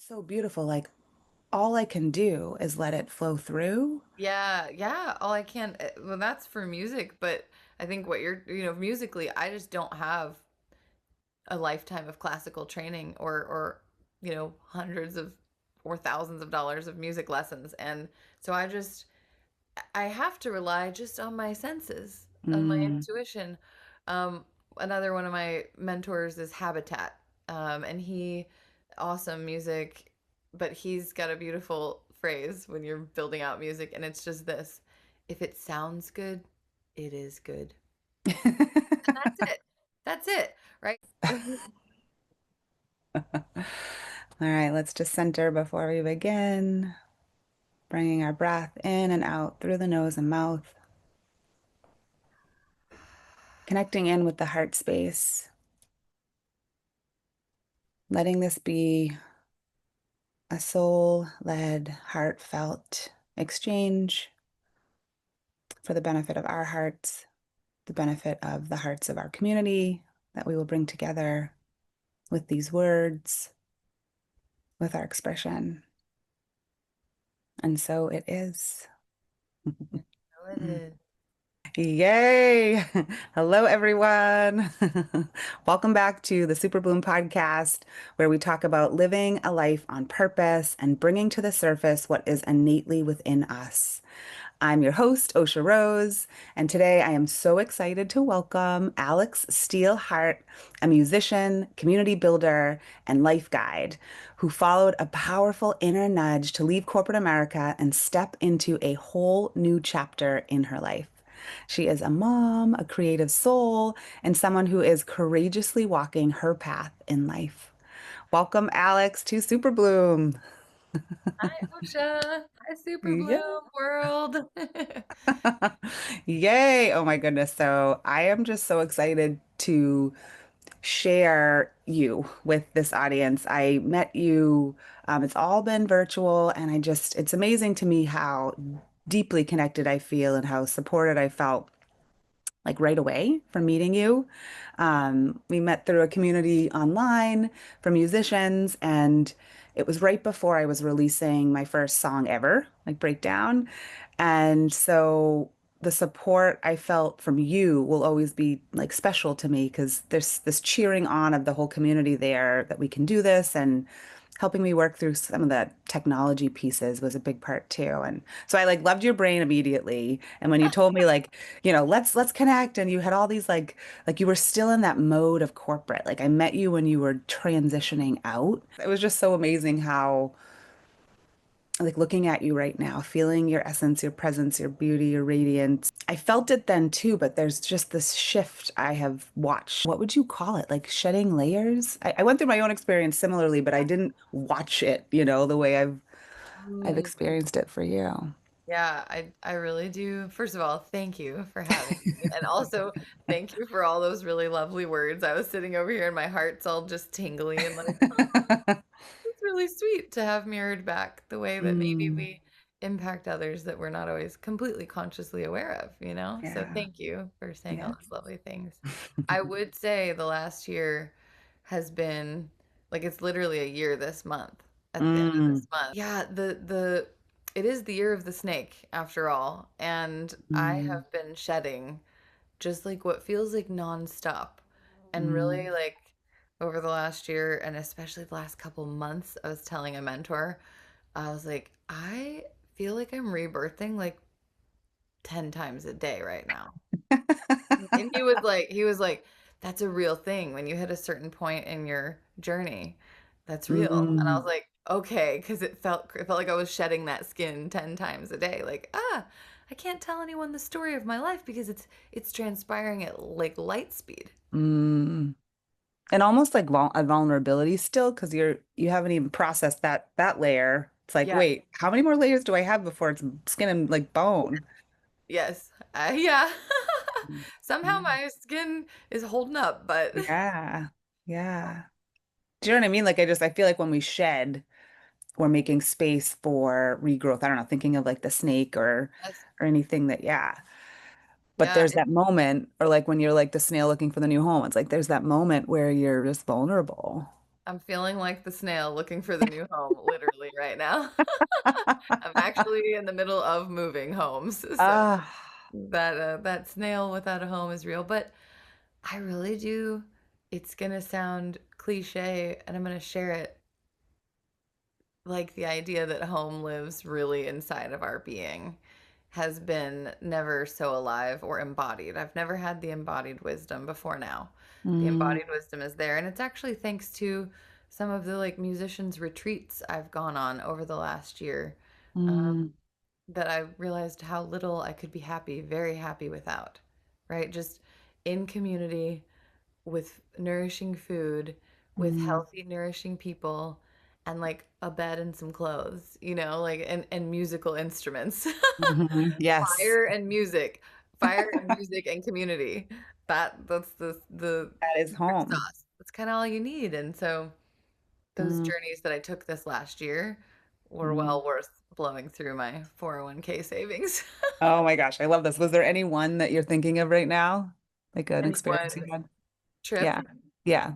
So beautiful. Like all I can do is let it flow through. Yeah, yeah. All I can, well, that's for music, but I think what musically, I just don't have a lifetime of classical training or hundreds of or thousands of dollars of music lessons. And so I have to rely just on my senses, on my Mm. intuition. Um, Another one of my mentors is Habitat, and awesome music, but he's got a beautiful phrase when you're building out music, and it's just this: if it sounds good, it is good, and that's it. That's it, right? All right, let's just center before we begin, bringing our breath in and out through the nose and mouth, connecting in with the heart space, letting this be a soul-led, heartfelt exchange for the benefit of our hearts, the benefit of the hearts of our community that we will bring together with these words, with our expression. And so it is. Yeah, so it is. Yay! Hello, everyone. Welcome back to the Superbloom Podcast, where we talk about living a life on purpose and bringing to the surface what is innately within us. I'm your host, Osha Rose, and today I am so excited to welcome Alex Steele, a musician, community builder, and life guide who followed a powerful inner nudge to leave corporate America and step into a whole new chapter in her life. She is a mom, a creative soul, and someone who is courageously walking her path in life. Welcome, Alex, to Superbloom. Hi, Osha. Hi, Super Yeah. Bloom world. Yay. Oh my goodness. So I am just so excited to share you with this audience. I met you, it's all been virtual, and it's amazing to me how deeply connected I feel and how supported I felt like right away from meeting you. We met through a community online for musicians, and it was right before I was releasing my first song ever, like Breakdown. And so the support I felt from you will always be like special to me because there's this cheering on of the whole community there that we can do this, and helping me work through some of the technology pieces was a big part too. And so I like loved your brain immediately. And when you told me like, let's connect, and you had all these like you were still in that mode of corporate. Like I met you when you were transitioning out. It was just so amazing how like looking at you right now, feeling your essence, your presence, your beauty, your radiance. I felt it then too, but there's just this shift I have watched. What would you call it? Like shedding layers? I went through my own experience similarly, but I didn't watch it, the way I've Mm. experienced it for you. Yeah, I really do. First of all, thank you for having me. And also, thank you for all those really lovely words. I was sitting over here and my heart's all just tingly and like, oh, it's really sweet to have mirrored back the way that maybe Mm, we impact others that we're not always completely consciously aware of, you know? So yeah. thank you for saying all Yes. those lovely things. I would say the last year has been like it's literally a year this month at the end of Mm, this month. Yeah, the it is the year of the snake after all, and I mm, have been shedding just like what feels like nonstop. And really mm. like over the last year and especially the last couple months, I was telling a mentor, I was like, I feel like I'm rebirthing like 10 times a day right now. And he was like, that's a real thing when you hit a certain point in your journey. That's real. And I was Mm. like, okay, because it felt like I was shedding that skin 10 times a day. Like, I can't tell anyone the story of my life because it's transpiring at like light speed. Mm. And almost like a vulnerability still, because you haven't even processed that layer. It's like, Yeah. wait, how many more layers do I have before it's skin and like bone? Yes. Yeah. Somehow Yeah. my skin is holding up, but Yeah. Yeah. Do you know what I mean? Like I feel like when we shed, we're making space for regrowth. I don't know, thinking of like the snake yes. or anything that, yeah. But Yeah, there's that moment, or like when you're like the snail looking for the new home, it's like there's that moment where you're just vulnerable. I'm feeling like the snail looking for the new home, literally right now. I'm actually in the middle of moving homes, so Ah, that snail without a home is real. But I really do. It's gonna sound cliche, and I'm gonna share it. Like the idea that home lives really inside of our being has been never so alive or embodied. I've never had the embodied wisdom before now. The mm, embodied wisdom is there, and it's actually thanks to some of the like musicians retreats I've gone on over the last year, um, mm, that I realized how little I could be happy, very happy without, right? Just in community with nourishing food, with mm, healthy, nourishing people, and like a bed and some clothes, you know, like and musical instruments. yes, Fire and music. Fire and music and community. That's the that is secret home. sauce. That's kind of all you need. And so those Mm, journeys that I took this last year were mm. well worth blowing through my 401k savings. Oh my gosh, I love this. Was there any one that you're thinking of right now? Like an Any experience you one had? trip? Yeah. Yeah.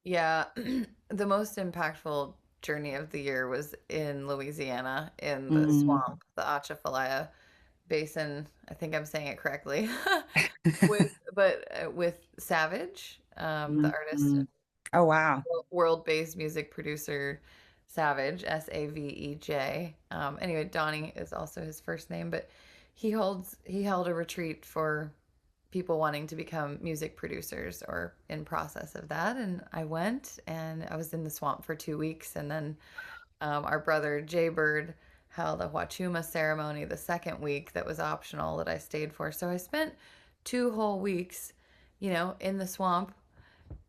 Yeah, the most impactful journey of the year was in Louisiana in the Mm. swamp, the Atchafalaya Basin. I think I'm saying it correctly. With Savage, the artist and Mm. Oh wow. world-based music producer Savage, Saveej. Anyway, Donnie is also his first name, but he held a retreat for people wanting to become music producers or in process of that. And I went and I was in the swamp for 2 weeks. And then our brother Jay Bird held a Wachuma ceremony the second week that was optional that I stayed for. So I spent 2 whole weeks, in the swamp,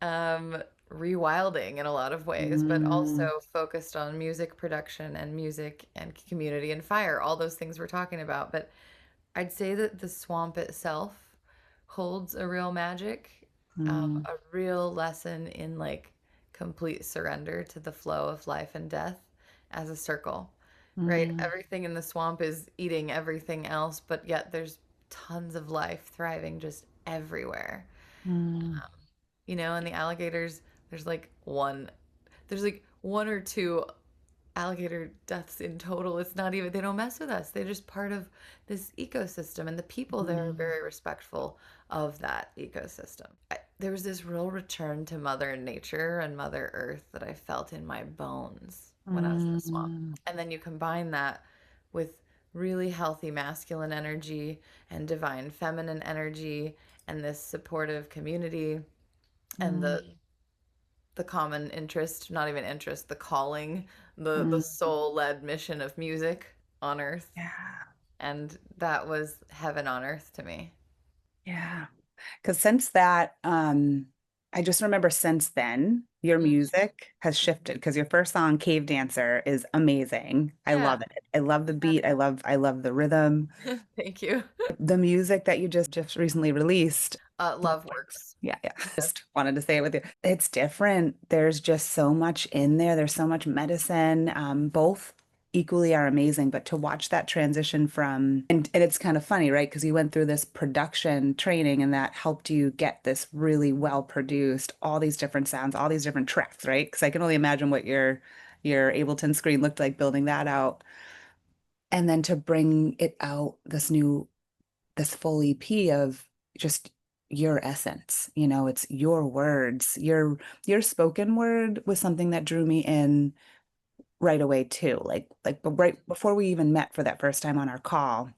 um, rewilding in a lot of ways, but also Mm. focused on music production and music and community and fire, all those things we're talking about. But I'd say that the swamp itself holds a real magic, Mm. a real lesson in like complete surrender to the flow of life and death as a circle, right? Mm. Everything in the swamp is eating everything else, but yet there's tons of life thriving just everywhere. Mm. And the alligators, there's like one or two alligator deaths in total. It's not even, they don't mess with us. They're just part of this ecosystem, and the people there are Mm. very respectful of that ecosystem. There was this real return to Mother Nature and Mother Earth that I felt in my bones when I was in the swamp. Mm. And then you combine that with really healthy masculine energy and divine feminine energy and this supportive community and the Mm. the common interest, not even interest, the calling, the Mm. soul-led mission of music on earth. Yeah. And that was heaven on earth to me. Yeah. Because since that, I just remember since then, your Mhm. music has shifted because your first song, Cave Dancer, is amazing. I Yeah. love it. I love the beat. I love the rhythm. Thank you. The music that you just recently released. Love works. Yeah, yeah. Just wanted to say it with you. It's different. There's just so much in there. There's so much medicine. Both equally are amazing, but to watch that transition from and it's kind of funny, right? Because you went through this production training and that helped you get this really well produced, all these different sounds, all these different tracks, right? Because I can only imagine what your Ableton screen looked like building that out. And then to bring it out, this full EP of just your essence. It's your words. Your spoken word was something that drew me in right away too. But right before we even met for that first time on our call,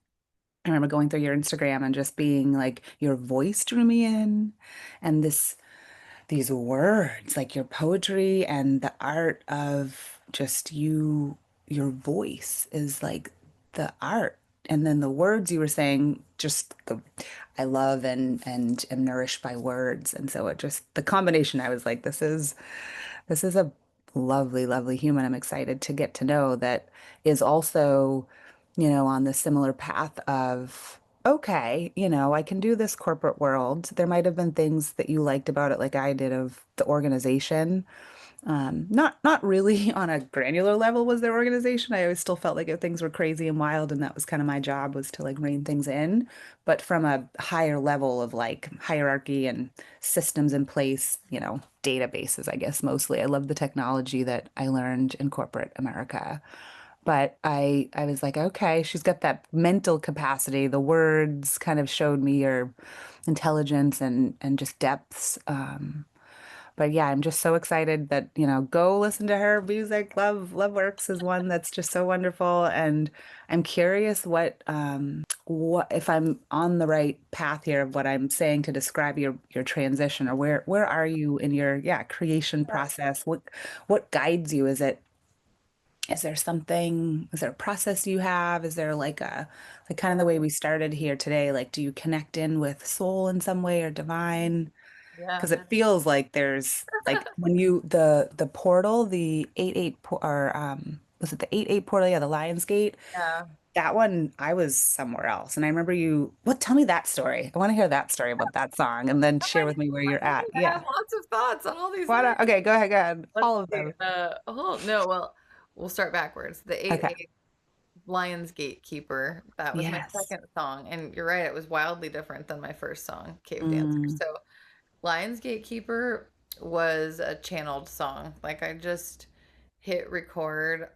I remember going through your Instagram and just being like, your voice drew me in, and these words, like your poetry and the art of just your voice is like the art. And then the words you were saying, I love and am nourished by words. And so it just the combination, I was like, this is a lovely, lovely human. I'm excited to get to know that is also, on the similar path of, okay, I can do this corporate world. There might have been things that you liked about it, like I did, of the organization. Not really on a granular level was their organization. I always still felt like things were crazy and wild, and that was kind of my job was to like rein things in. But from a higher level of like hierarchy and systems in place, databases, I guess mostly. I love the technology that I learned in corporate America. But I was like, okay, she's got that mental capacity. The words kind of showed me her intelligence and just depths. But yeah, I'm just so excited that, go listen to her music. Love Works is one that's just so wonderful. And I'm curious what if I'm on the right path here of what I'm saying to describe your transition, or where are you in your, yeah, creation process? What guides you? Is there a process you have? Is there like kind of the way we started here today? Like, do you connect in with soul in some way or divine? Yeah. Because it feels like there's like when you the portal, the 8-8 or was it the 8-8 portal? Yeah, the Lion's Gate. Yeah. That one, I was somewhere else. And I remember tell me that story. I want to hear that story about that song and then Oh share my with me where you're God, at. I have Yeah. lots of thoughts on all these things. Okay, go ahead. Let's All of see. them. Oh no, well, we'll start backwards. The Okay. 8-8 Lions Gatekeeper, that was my Yes. second song. And you're right, it was wildly different than my first song, Cave Dancer. Mm, So Lions Gatekeeper was a channeled song. Like I just hit record.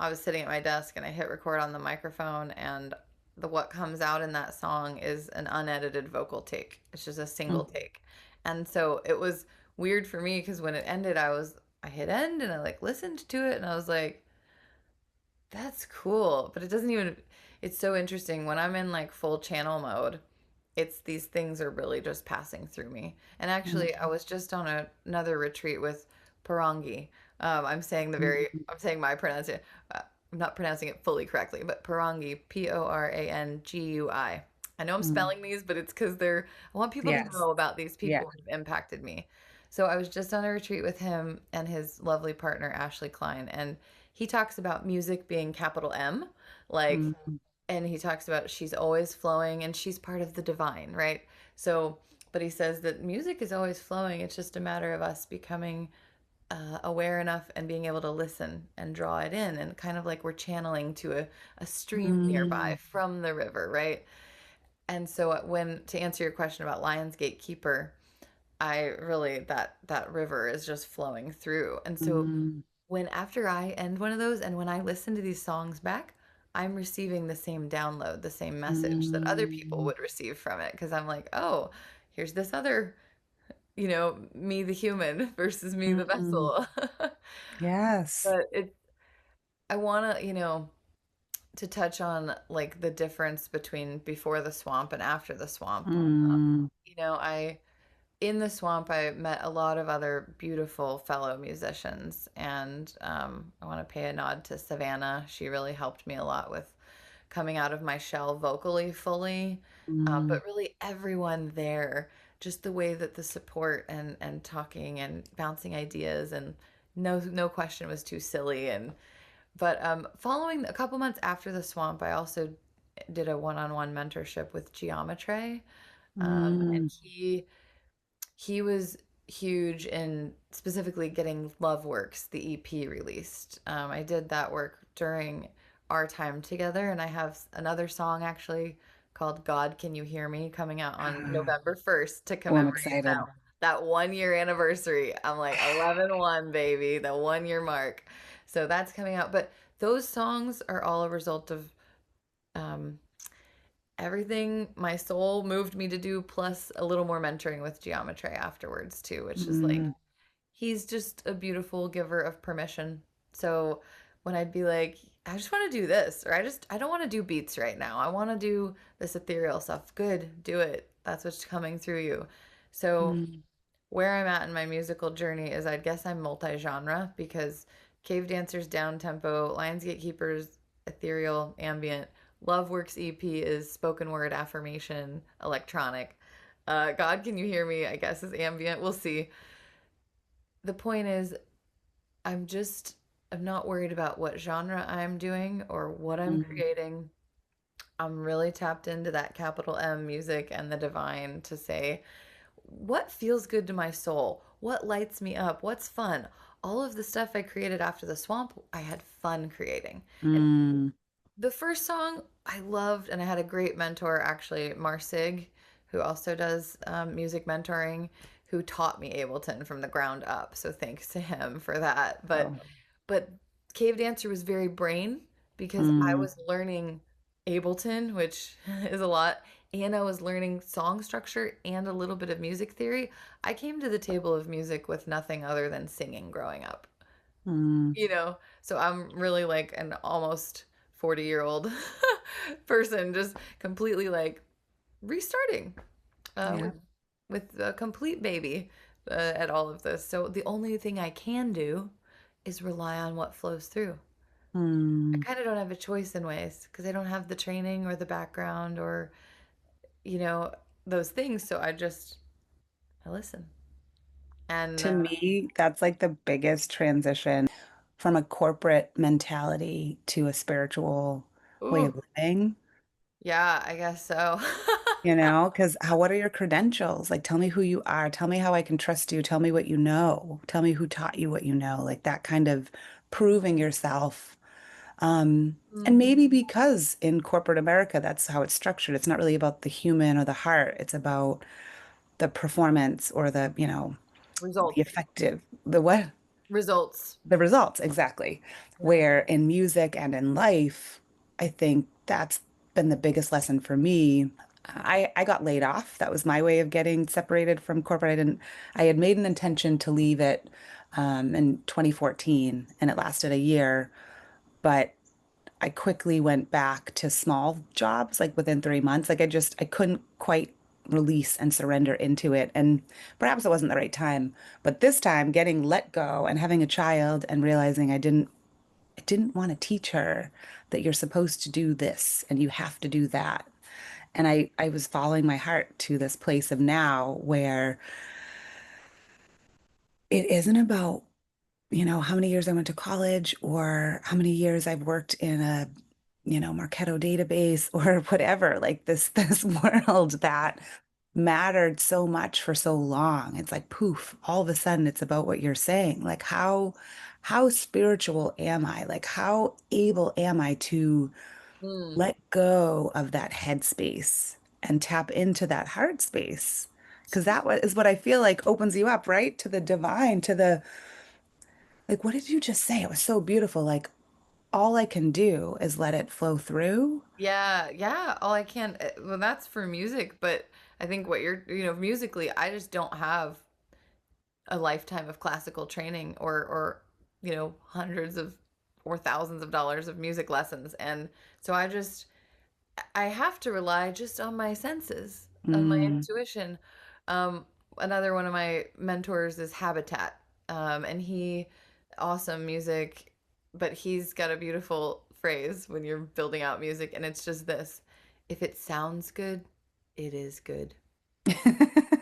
I was sitting at my desk and I hit record on the microphone, and the what comes out in that song is an unedited vocal take. It's just a single mm, take. And so it was weird for me because when it ended, I hit end and I like listened to it and I was like, that's cool. But it doesn't even, it's so interesting when I'm in like full channel mode. It's these things are really just passing through me. And actually, I mm, was just on another retreat with Parangi. mm, I'm saying my pronunciation. I'm not pronouncing it fully correctly, but Parangi, Porangui. I know I'm mm. spelling these, but it's because I want people to Yes. know about these Yeah. people who have impacted me. So I was just on a retreat with him and his lovely partner, Ashley Klein, and he talks about music being capital M, like, Mm, and he talks about she's always flowing and she's part of the divine, right? So, but he says that music is always flowing. It's just a matter of us becoming aware enough and being able to listen and draw it in, and kind of like we're channeling to a stream nearby mm, from the river, right? And so, when to answer your question about Lionsgate Keeper, I really that river is just flowing through, and so mm, when after I end one of those and when I listen to these songs back, I'm receiving the same download, the same message that other people mm, would receive from it. Because I'm like, oh, here's this other, me the human versus me the mm. vessel. Yes. But I want to, to touch on like the difference between before the swamp and after the swamp. Mm, I in the swamp, I met a lot of other beautiful fellow musicians, and I want to pay a nod to Savannah. She really helped me a lot with coming out of my shell vocally fully. mm, But really, everyone there, just the way that the support and talking and bouncing ideas, and no question was too silly. And but following a couple months after the swamp, I also did a one-on-one mentorship with Geometry, and mm, he was huge in specifically getting Love Works, the EP, released. I did that work during our time together, and I have another song actually called God Can You Hear Me coming out on ah, November 1st to oh, I'm commemorate excited. that 1 year anniversary. I'm like 11-1, baby, the 1 year mark. So that's coming out. But those songs are all a result of um, everything my soul moved me to do, plus a little more mentoring with Geometry afterwards too, which is like Mm, he's just a beautiful giver of permission. So when I'd be like, I just want to do this, or I don't want to do beats right now, I want to do this ethereal stuff, good, do it, that's what's coming through you. So mm, where I'm at in my musical journey is, I'd guess I'm multi-genre, because Cave Dancers down tempo, Lionsgate Keepers ethereal ambient, Love Works EP is spoken word affirmation electronic. God Can You Hear Me, I guess, is ambient. We'll see. The point is, I'm just I'm not worried about what genre I'm doing or what I'm mm, creating. I'm really tapped into that capital M music and the divine to say, what feels good to my soul? What lights me up? What's fun? all of the stuff I created after the swamp, I had fun creating. And Mm. the first song I loved, and I had a great mentor, actually, Marcig, who also does music mentoring, who taught me Ableton from the ground up. So thanks to him for that. But Oh. but Cave Dancer was very brain because I Mm. was learning Ableton, which is a lot, and I was learning song structure and a little bit of music theory. I came to the table of music with nothing other than singing growing up, Mm. so I'm really like an almost 40-year-old person, just completely like restarting uh, Yeah. with with a complete baby at all of this. So the only thing I can do is rely on what flows through. I Mm. kind of don't have a choice in ways because I don't have the training or the background or you know those things. So I listen and To me, that's like the biggest transition from a corporate mentality to a spiritual way ooh, of living. yeah, I guess so. Because what are your credentials? Like, tell me who you are. Tell me how I can trust you. Tell me what you know. Tell me who taught you what you know. Like that kind of proving yourself. And Mm, maybe because in corporate America, that's how it's structured. It's not really about the human or the heart. It's about the performance or the results, effective, the what? results. The results, exactly. Yeah. Where in music and in life, I think that's been the biggest lesson for me. I got laid off. That was my way of getting separated from corporate. I had made an intention to leave it in 2014, and it lasted a year, but I quickly went back to small jobs like within 3 months. I couldn't quite release and surrender into it. And perhaps it wasn't the right time. But this time, getting let go and having a child and realizing I didn't want to teach her that you're supposed to do this and you have to do that. And I was following my heart to this place of now where it isn't about how many years I went to college or how many years I've worked in a, Marketo database or whatever, like this world that mattered so much for so long. It's like poof, all of a sudden it's about what you're saying. Like how spiritual am I? Like how able am I to Mm. let go of that headspace and tap into that heart space? Because is what I feel like opens you up, right? To the divine, to the like, what did you just say? It was so beautiful. Like, all I can do is let it flow through. Yeah, yeah. All I can, well, that's for music, but I think what musically, I just don't have a lifetime of classical training or hundreds of or thousands of dollars of music lessons. And so I have to rely just on my senses, on my Mm. intuition. Um, Another one of my mentors is Habitat, and awesome music, but he's got a beautiful phrase when you're building out music, and it's just this: if it sounds good, it is good.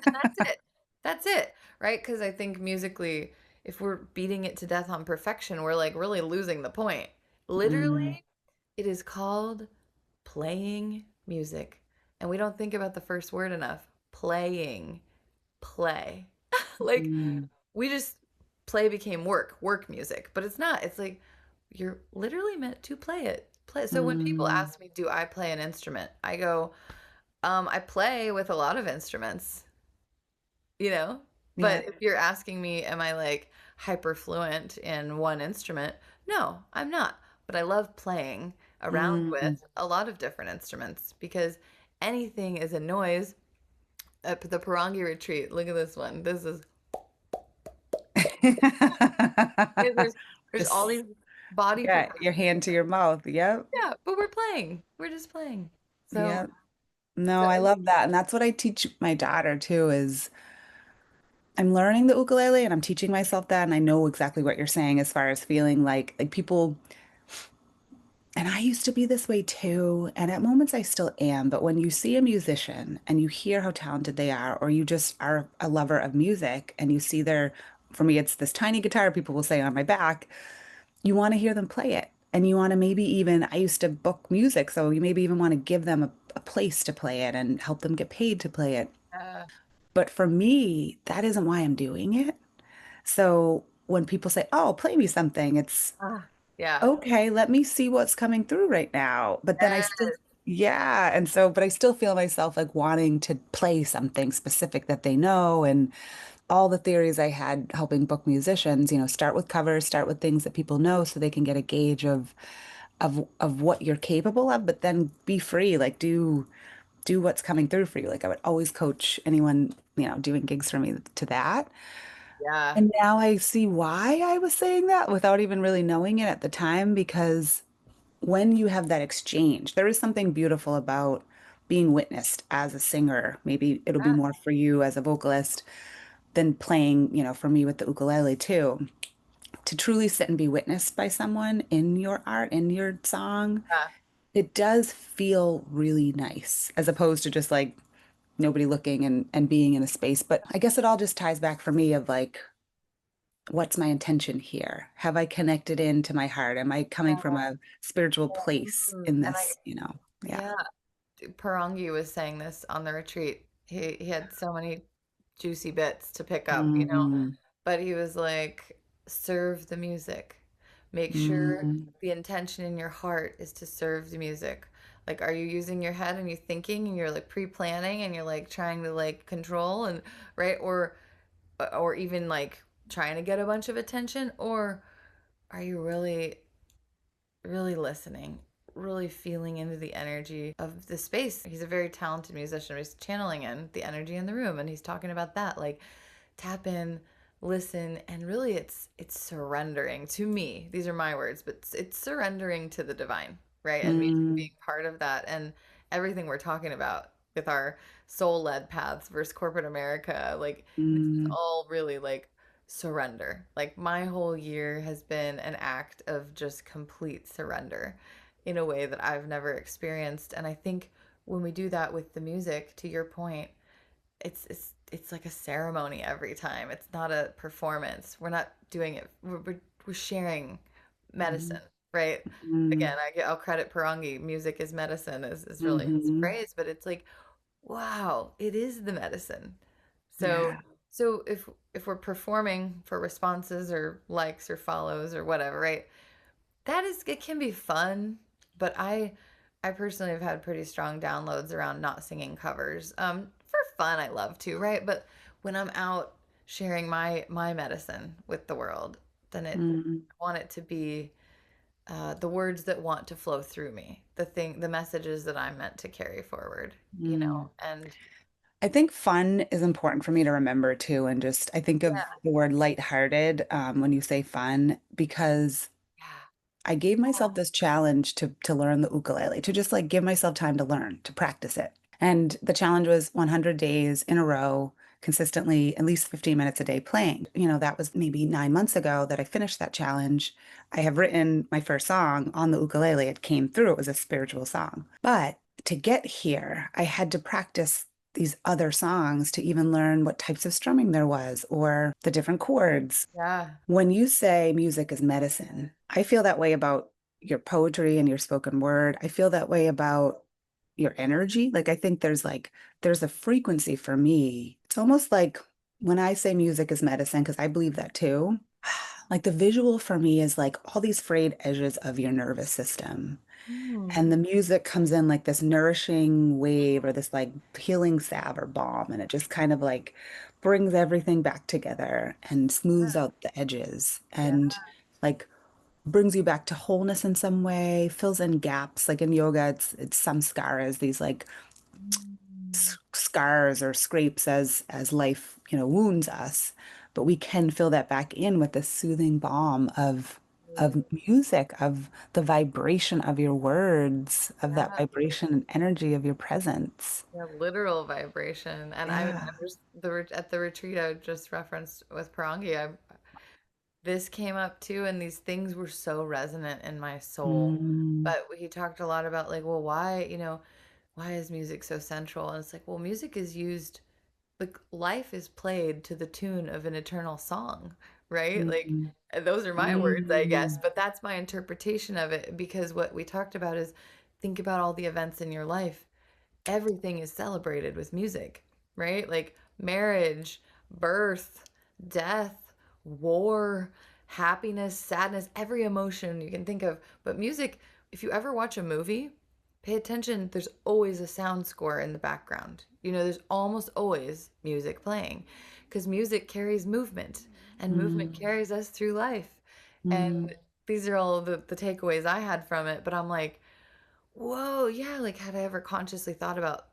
And that's it. That's it, right? Because I think musically, if we're beating it to death on perfection, we're like really losing the point. Mm. Literally, it is called playing music. And we don't think about the first word enough. Playing, play. Like Mm. we just play became work music, but it's not. It's like you're literally meant to play it. Play. So when people Mm. ask me, "Do I play an instrument?" I go, I play with a lot of instruments, you know? Yeah. But if you're asking me, am I like hyper fluent in one instrument? No, I'm not. But I love playing around Mm. with a lot of different instruments because anything is a noise. At the Parangi retreat, look at this one. This is, there's there's all Just, these body yeah, your percussion. hand to your mouth. Yep. Yeah, but we're playing. We're just playing. So, Yep. No, so I love that. And that's what I teach my daughter too, is I'm learning the ukulele and I'm teaching myself that. And I know exactly what you're saying as far as feeling like people. And I used to be this way too. And at moments I still am. But when you see a musician and you hear how talented they are, or you just are a lover of music and you see for me, it's this tiny guitar people will say on my back, you want to hear them play it. And you want to maybe even, I used to book music. So you maybe even want to give them a place to play it and help them get paid to play it. uh, But for me, that isn't why I'm doing it. So when people say, "Oh, play me something," it's Ah, yeah. okay, let me see what's coming through right now. But then I still, yeah. And so, but I still feel myself like wanting to play something specific that they know. And all the theories I had helping book musicians, start with covers, start with things that people know so they can get a gauge of what you're capable of, but then be free, like do what's coming through for you. Like I would always coach anyone, doing gigs for me to that. Yeah. And now I see why I was saying that without even really knowing it at the time, because when you have that exchange, there is something beautiful about being witnessed as a singer. Maybe it'll be Yeah. more for you as a vocalist than playing, for me with the ukulele too. To truly sit and be witnessed by someone in your art, in your song, Yeah. it does feel really nice as opposed to just like nobody looking and being in a space. But I guess it all just ties back for me of like, what's my intention here? Have I connected into my heart? Am I coming from Yeah. a spiritual place in And this, Yeah. yeah, Parangi was saying this on the retreat. He had so many juicy bits to pick up, Mm, but he was like, serve the music. Make sure mm, the intention in your heart is to serve the music. Like, are you using your head and you're thinking and you're like pre-planning and you're like trying to like control and right or even like trying to get a bunch of attention, or are you really listening, really feeling into the energy of the space? He's a very talented musician. He's channeling in the energy in the room and he's talking about that. Like tap in, listen, and really it's surrendering to me. These are my words, but it's surrendering to the divine, right? And music mm, being part of that and everything we're talking about with our soul-led paths versus corporate America, like this is mm, all really like surrender. Like my whole year has been an act of just complete surrender in a way that I've never experienced. And I think when we do that with the music, to your point, it's like a ceremony every time. It's not a performance. We're not doing it. We're sharing mm, medicine, right? mm, Again, I'll credit Parangi. Music is medicine is really his mhm. phrase, but it's like, wow, it is the medicine. So Yeah. so if we're performing for responses or likes or follows or whatever, right? That is, it can be fun, but I personally have had pretty strong downloads around not singing covers. For fun, I love to, right? But when I'm out sharing my medicine with the world, then Mm, I want it to be the words that want to flow through me, the messages that I'm meant to carry forward, mm. and I think fun is important for me to remember too. And just, I think of yeah, the word lighthearted when you say fun, because yeah, I gave myself this challenge to learn the ukulele, to just like give myself time to learn, to practice it. And the challenge was 100 days in a row, consistently, at least 15 minutes a day playing. That was maybe 9 months ago that I finished that challenge. I have written my first song on the ukulele. It came through. It was a spiritual song. But to get here, I had to practice these other songs to even learn what types of strumming there was or the different chords. yeah. When you say music is medicine, I feel that way about your poetry and your spoken word. I feel that way about your energy. Like I think there's a frequency for me. It's almost like when I say music is medicine, because I believe that too. Like the visual for me is like all these frayed edges of your nervous system. And Mm, the music comes in like this nourishing wave or this like healing salve or balm, and it just kind of like brings everything back together and smooths out the edges yeah. and like brings you back to wholeness in some way, fills in gaps. Like in yoga, it's samskaras, these like Mm, scars or scrapes as life, wounds us. But we can fill that back in with the soothing balm of music, of the vibration of your words, of that yeah. vibration and energy of your presence. Yeah, literal vibration. And Yeah. I'm just at the retreat I just referenced with Parangi. This came up too, and these things were so resonant in my soul. Mm, But he talked a lot about like, well, why is music so central? And it's like, well, music is used, like life is played to the tune of an eternal song, right? Like mm, those are my words, I guess, mm, but that's my interpretation of it because what we talked about is think about all the events in your life. Everything is celebrated with music, right? Like marriage, birth, death, war, happiness, sadness, every emotion you can think of. But music, if you ever watch a movie, pay attention, there's always a sound score in the background. There's almost always music playing because music carries movement and movement Mm, carries us through life. And mm, these are all the takeaways I had from it. But I'm like, whoa, yeah, like had I ever consciously thought about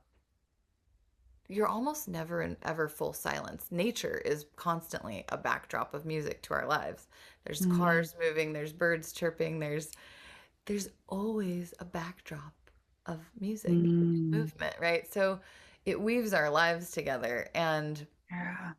you're almost never in ever full silence. Nature is constantly a backdrop of music to our lives. There's mm, cars moving, there's birds chirping, there's always a backdrop of music, mm. movement, right? So it weaves our lives together. And Yeah,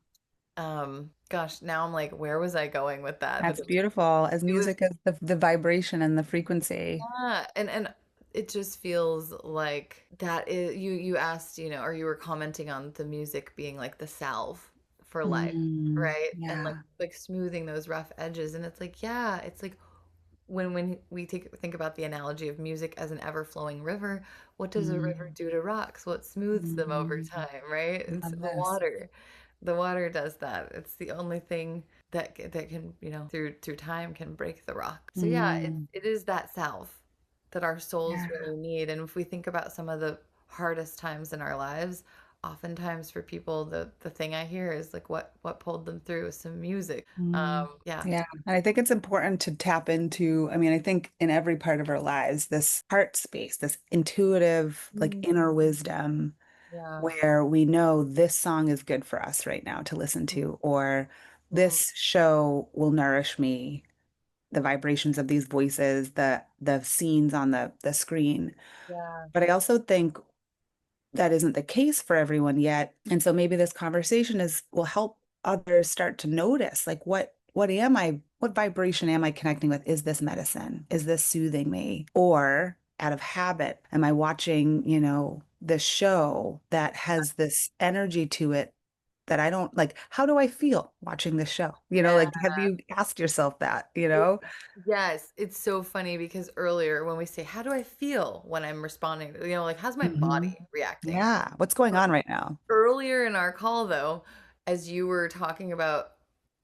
gosh, now I'm like, where was I going with that? But that's beautiful. As it was music as the vibration and the frequency. yeah, and it just feels like that is you asked, or you were commenting on the music being like the salve for life, Mm, right? And like yeah. like smoothing those rough edges. And it's like, yeah, it's like when we think about the analogy of music as an ever-flowing river, what does a river Mm, do to rocks? What smooths them over mm. time, right? I It's love the this. water. The water does that. It's the only thing that can, through time can break the rock. So yeah, Mm, it is that salve that our souls yeah. really need. And if we think about some of the hardest times in our lives, oftentimes for people the thing I hear is like what pulled them through is some music. Mm, Yeah. yeah. And I think it's important to tap into, I mean, I think in every part of our lives, this heart space, this intuitive, like Mm, inner wisdom, yeah. where we know this song is good for us right now to listen Mm, to, or mm, this show will nourish me, the vibrations of these voices, the scenes on the screen. yeah. But I also think that isn't the case for everyone yet. And so maybe this conversation is will help others start to notice like what vibration am I connecting with? Is this medicine? Is this soothing me? Or out of habit, am I watching, this show that has this energy to it that I don't like? How do I feel watching this show? Yeah. Like have you asked yourself that? Yes, it's so funny because earlier when we say, how do I feel when I'm responding? Like how's my Hmm. body reacting? Yeah. What's going on right now? Earlier in our call, though, as you were talking about,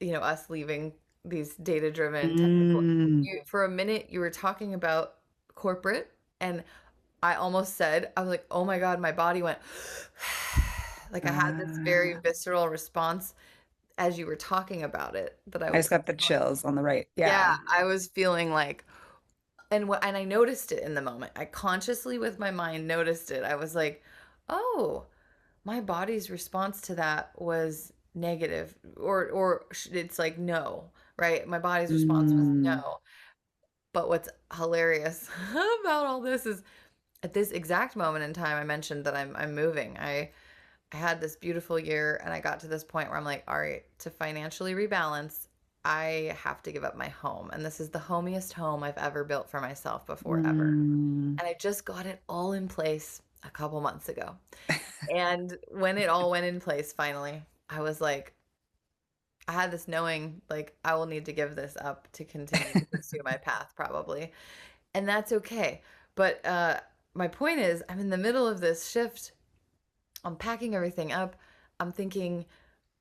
us leaving these data-driven technical, Mm. for a minute, you were talking about corporate, and I almost said, I was like, oh my God, my body went, like I had this very Ah. visceral response as you were talking about it that I I was just got the feeling. chills on the right. Yeah, Yeah. I was feeling like, and I noticed it in the moment. I consciously with my mind noticed it. I was like, "Oh, my body's response to that was negative or it's like no, right? My body's response was Mm, no." But what's hilarious about all this is at this exact moment in time I mentioned that I'm moving. I had this beautiful year and I got to this point where I'm like, all right, to financially rebalance, I have to give up my home. And this is the homiest home I've ever built for myself before ever. mm, And I just got it all in place a couple months ago. And when it all went in place finally, I was like, I had this knowing like I will need to give this up to continue to pursue my path probably. And that's okay. But my point is I'm in the middle of this shift. I'm packing everything up. I'm thinking,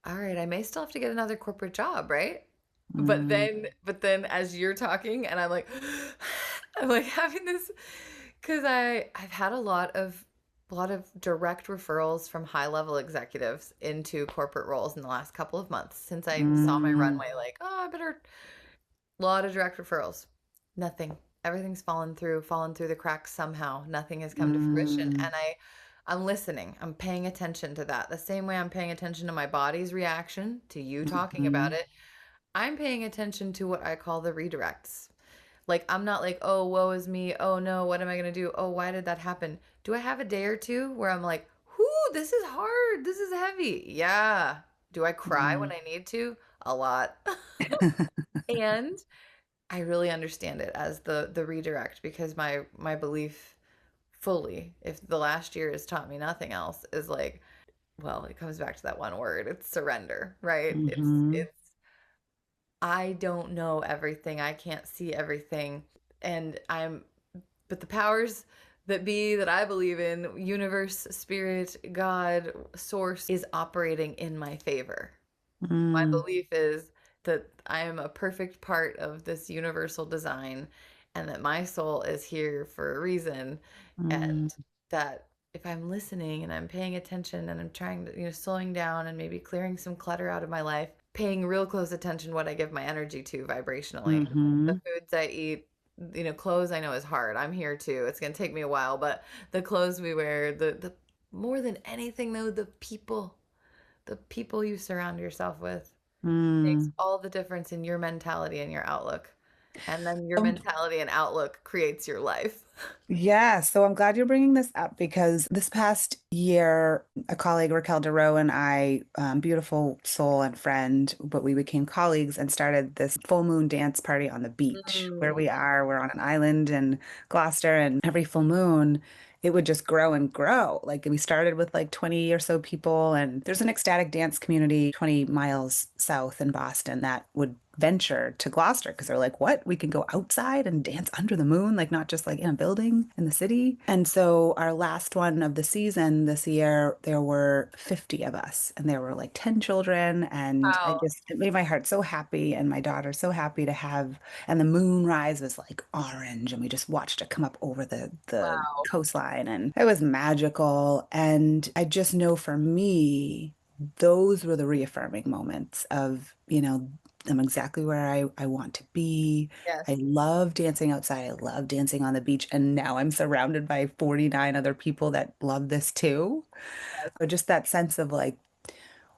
all right, I may still have to get another corporate job, right? mm, But then as you're talking and I'm like I'm like having this because I've had a lot of direct referrals from high level executives into corporate roles in the last couple of months since I saw my mm, runway like, oh, I better a lot of direct referrals. Nothing. Everything's fallen through the cracks somehow. Nothing has come to fruition. mm, And I'm listening. I'm paying attention to that. The same way I'm paying attention to my body's reaction to you talking about mhm, it. I'm paying attention to what I call the redirects. Like I'm not like, "Oh, woe is me. Oh no, what am I going to do? Oh, why did that happen?" Do I have a day or two where I'm like, "Whoo, this is hard. This is heavy." Yeah. Do I cry when mm. I need to? A lot. And I really understand it as the redirect because my belief fully, if the last year has taught me nothing else, is like, well, it comes back to that one word. It's surrender, right? Mhm, It's I don't know everything. I can't see everything. And but the powers that be that I believe in, universe, spirit, God, source, is operating in my favor. My mm, belief is that I am a perfect part of this universal design and that my soul is here for a reason. Mm, And that if I'm listening and I'm paying attention and I'm trying to, slowing down and maybe clearing some clutter out of my life, paying real close attention what I give my energy to vibrationally. The hmm foods I eat, clothes I know is hard. I'm here too. It's going to take me a while, but the clothes we wear, the more than anything though, the people you surround yourself with makes mm. all the difference in your mentality and your outlook. And then your Um, mentality and outlook creates your life. Yeah, so I'm glad you're bringing this up because this past year, a colleague, Raquel DeRoe, and I, beautiful soul and friend, but we became colleagues and started this full moon dance party on the beach where Mm, we are. We're on an island in Gloucester, and every full moon, it would just grow and grow. Like we started with like 20 or so people, and there's an ecstatic dance community 20 miles south in Boston that would venture to Gloucester because they're like, what? We can go outside and dance under the moon, like not just like in a building in the city. And so our last one of the season this year, there were 50 of us and there were like 10 children. And wow. it made my heart so happy and my daughter so happy to have, and the moonrise was like orange and we just watched it come up over the Wow. coastline and it was magical. And I just know for me, those were the reaffirming moments of, I'm exactly where I want to be. I Yes. love dancing outside. I love dancing on the beach. And now I'm surrounded by 49 other people that love this too. Yes. So just that sense of like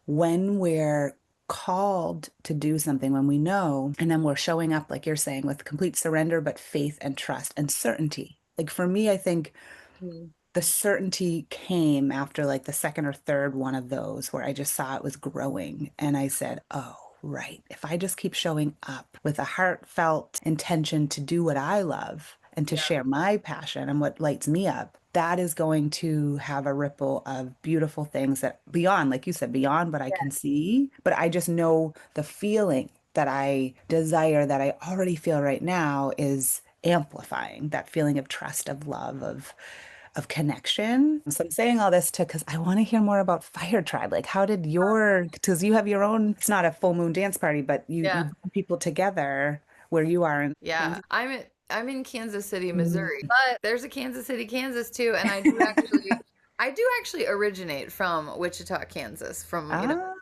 when we're called to do something, when we know, and then we're showing up, like you're saying, with complete surrender, but faith and trust and certainty. Like for me, I think Mm, the certainty came after like the second or third one of those where I just saw it was growing. And I said, oh, right. If I just keep showing up with a heartfelt intention to do what I love and to yeah. share my passion and what lights me up, that is going to have a ripple of beautiful things that beyond, like you said, beyond what I can Yes. see. But I just know the feeling that I desire, that I already feel right now, is amplifying that feeling of trust, of love, of connection. So I'm saying all this to because I want to hear more about Fire Tribe. Like, how did your, because you have your own, it's not a full moon dance party, but you Yeah. bring people together where you are in Yeah. Kansas. I'm in Kansas City, Mm. Missouri, but there's a Kansas City, Kansas too, and I do actually originate from Wichita, Kansas, from,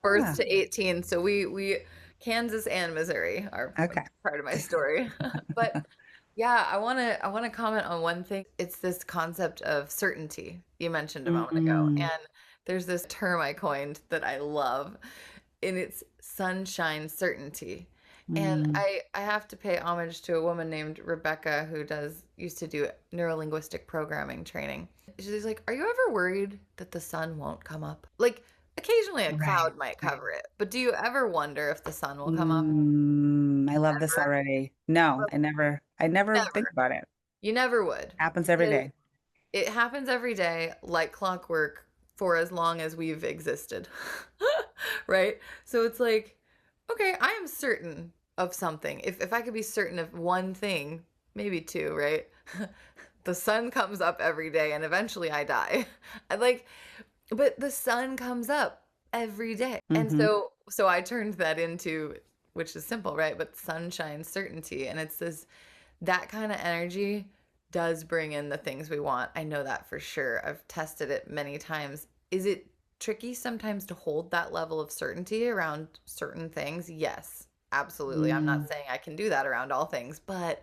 birth Ah, to 18. So we Kansas and Missouri are a okay. part of my story. But yeah, I want to comment on one thing. It's this concept of certainty you mentioned a moment ago. Mm, And there's this term I coined that I love, and it's sunshine certainty. And mm, I have to pay homage to a woman named Rebecca who does used to do neurolinguistic programming training. She's like, "Are you ever worried that the sun won't come up? Like occasionally a right, cloud might right. cover it, but do you ever wonder if the sun will come up?" I love this Never. already. No, I never think Never. about it. You never would. Happens every Because day. it happens every day like clockwork for as long as we've existed. Right? So it's like, okay, I am certain of something. If I could be certain of one thing, maybe two, right? The sun comes up every day and eventually I die. I like, but the sun comes up every day. And Hmm. so I turned that into, which is simple, right? But sunshine certainty. And it's this, that kind of energy does bring in the things we want. I know that for sure. I've tested it many times. Is it tricky sometimes to hold that level of certainty around certain things? Yes, absolutely. I'm not Mm, saying I can do that around all things, but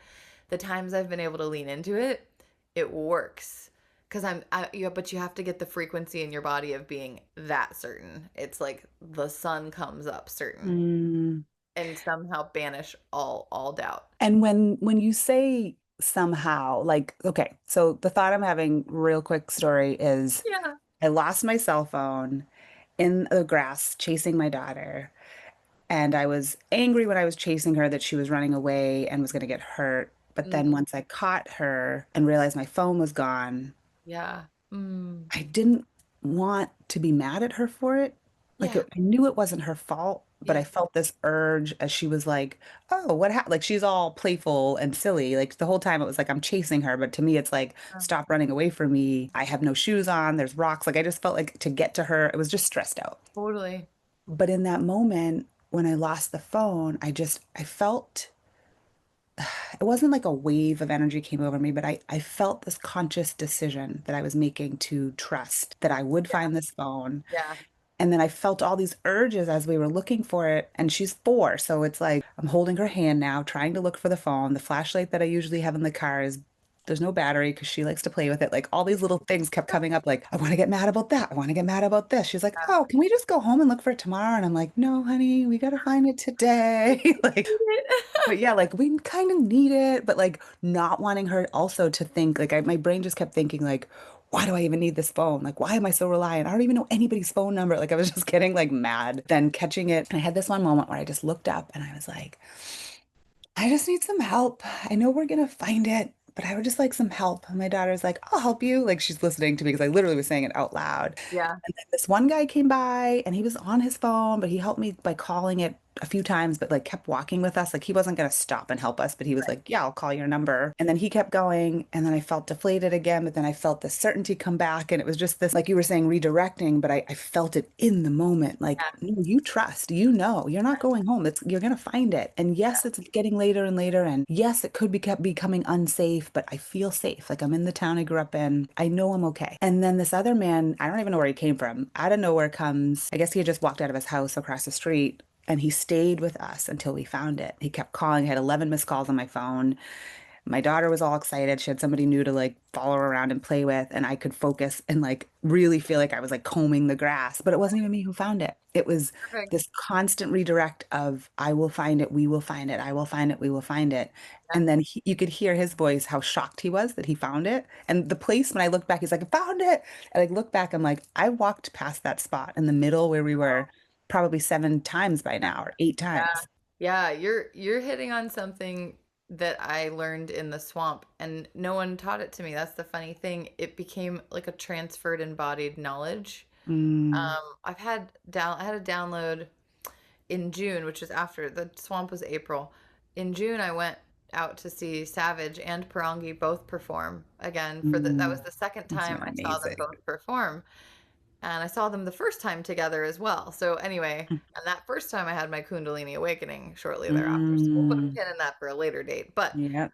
the times I've been able to lean into it, it works. Because but you have to get the frequency in your body of being that certain. It's like the sun comes up certain mm. and somehow banish all doubt. And when you say somehow, like, okay, so the thought I'm having, real quick story, is Yeah. I lost my cell phone in the grass chasing my daughter. And I was angry when I was chasing her that she was running away and was going to get hurt. But then Mm, once I caught her and realized my phone was gone, yeah. Mm, I didn't want to be mad at her for it. Like yeah. I knew it wasn't her fault, but I Yeah. felt this urge as she was like, "Oh, what happened?" Like she's all playful and silly. Like the whole time it was like I'm chasing her, but to me it's like, Yeah. "Stop running away from me. I have no shoes on. There's rocks." Like I just felt like to get to her, it was just stressed out. Totally. But in that moment, when I lost the phone, I felt it wasn't like a wave of energy came over me, but I felt this conscious decision that I was making to trust that I would Yeah. find this phone. Yeah. And then I felt all these urges as we were looking for it. And she's 4. So it's like I'm holding her hand now, trying to look for the phone. The flashlight that I usually have in the car is there's no battery because she likes to play with it. Like all these little things kept coming up, like, I want to get mad about that. I want to get mad about this. She's like, oh, can we just go home and look for it tomorrow? And I'm like, no, honey, we got to find it today. Like, but yeah, like we kind of need it, but like not wanting her also to think like my brain just kept thinking like, why do I even need this phone? Like, why am I so reliant? I don't even know anybody's phone number. Like I was just getting like mad. Then catching it, and I had this one moment where I just looked up and I was like, I just need some help. I know we're gonna find it, but I would just like some help. And my daughter's like, I'll help you. Like she's listening to me because I literally was saying it out loud. Yeah. And then this one guy came by and he was on his phone, but he helped me by calling it a few times, but like kept walking with us. Like he wasn't going to stop and help us, but he was Right. like, yeah, I'll call your number. And then he kept going. And then I felt deflated again, but then I felt the certainty come back. And it was just this, like you were saying, redirecting, but I felt it in the moment. Like, Yeah. no, you trust, you know, you're not going home. You're going to find it. And yes, it's getting later and later. And yes, it could be kept becoming unsafe, but I feel safe. Like I'm in the town I grew up in. I know I'm okay. And then this other man, I don't even know where he came from. Out of nowhere comes, I guess he had just walked out of his house across the street. And he stayed with us until we found it. He kept calling. I had 11 missed calls on my phone. My daughter was all excited. She had somebody new to like follow her around and play with, and I could focus and like really feel like I was like combing the grass. But it wasn't even me who found it. It was Perfect. this constant redirect of I will find it, we will find it, I will find it, we will find it. Yeah. And then you could hear his voice, how shocked he was that he found it. And the place, when I looked back, he's like, I found it. And I look back, I'm like, I walked past that spot in the middle where we were probably 7 times by now, or 8 times. Yeah, you're hitting on something that I learned in the swamp and no one taught it to me. That's the funny thing. It became like a transferred embodied knowledge. Mm, I had a download in June, which is after the swamp was April. In June I went out to see Savage and Parangi both perform again for that was mm, the second it's time I saw them amazing. both perform. And I saw them the first time together as well. So anyway, and that first time I had my Kundalini awakening shortly thereafter. So we'll put a Mm, pin in that for a later date. But yeah.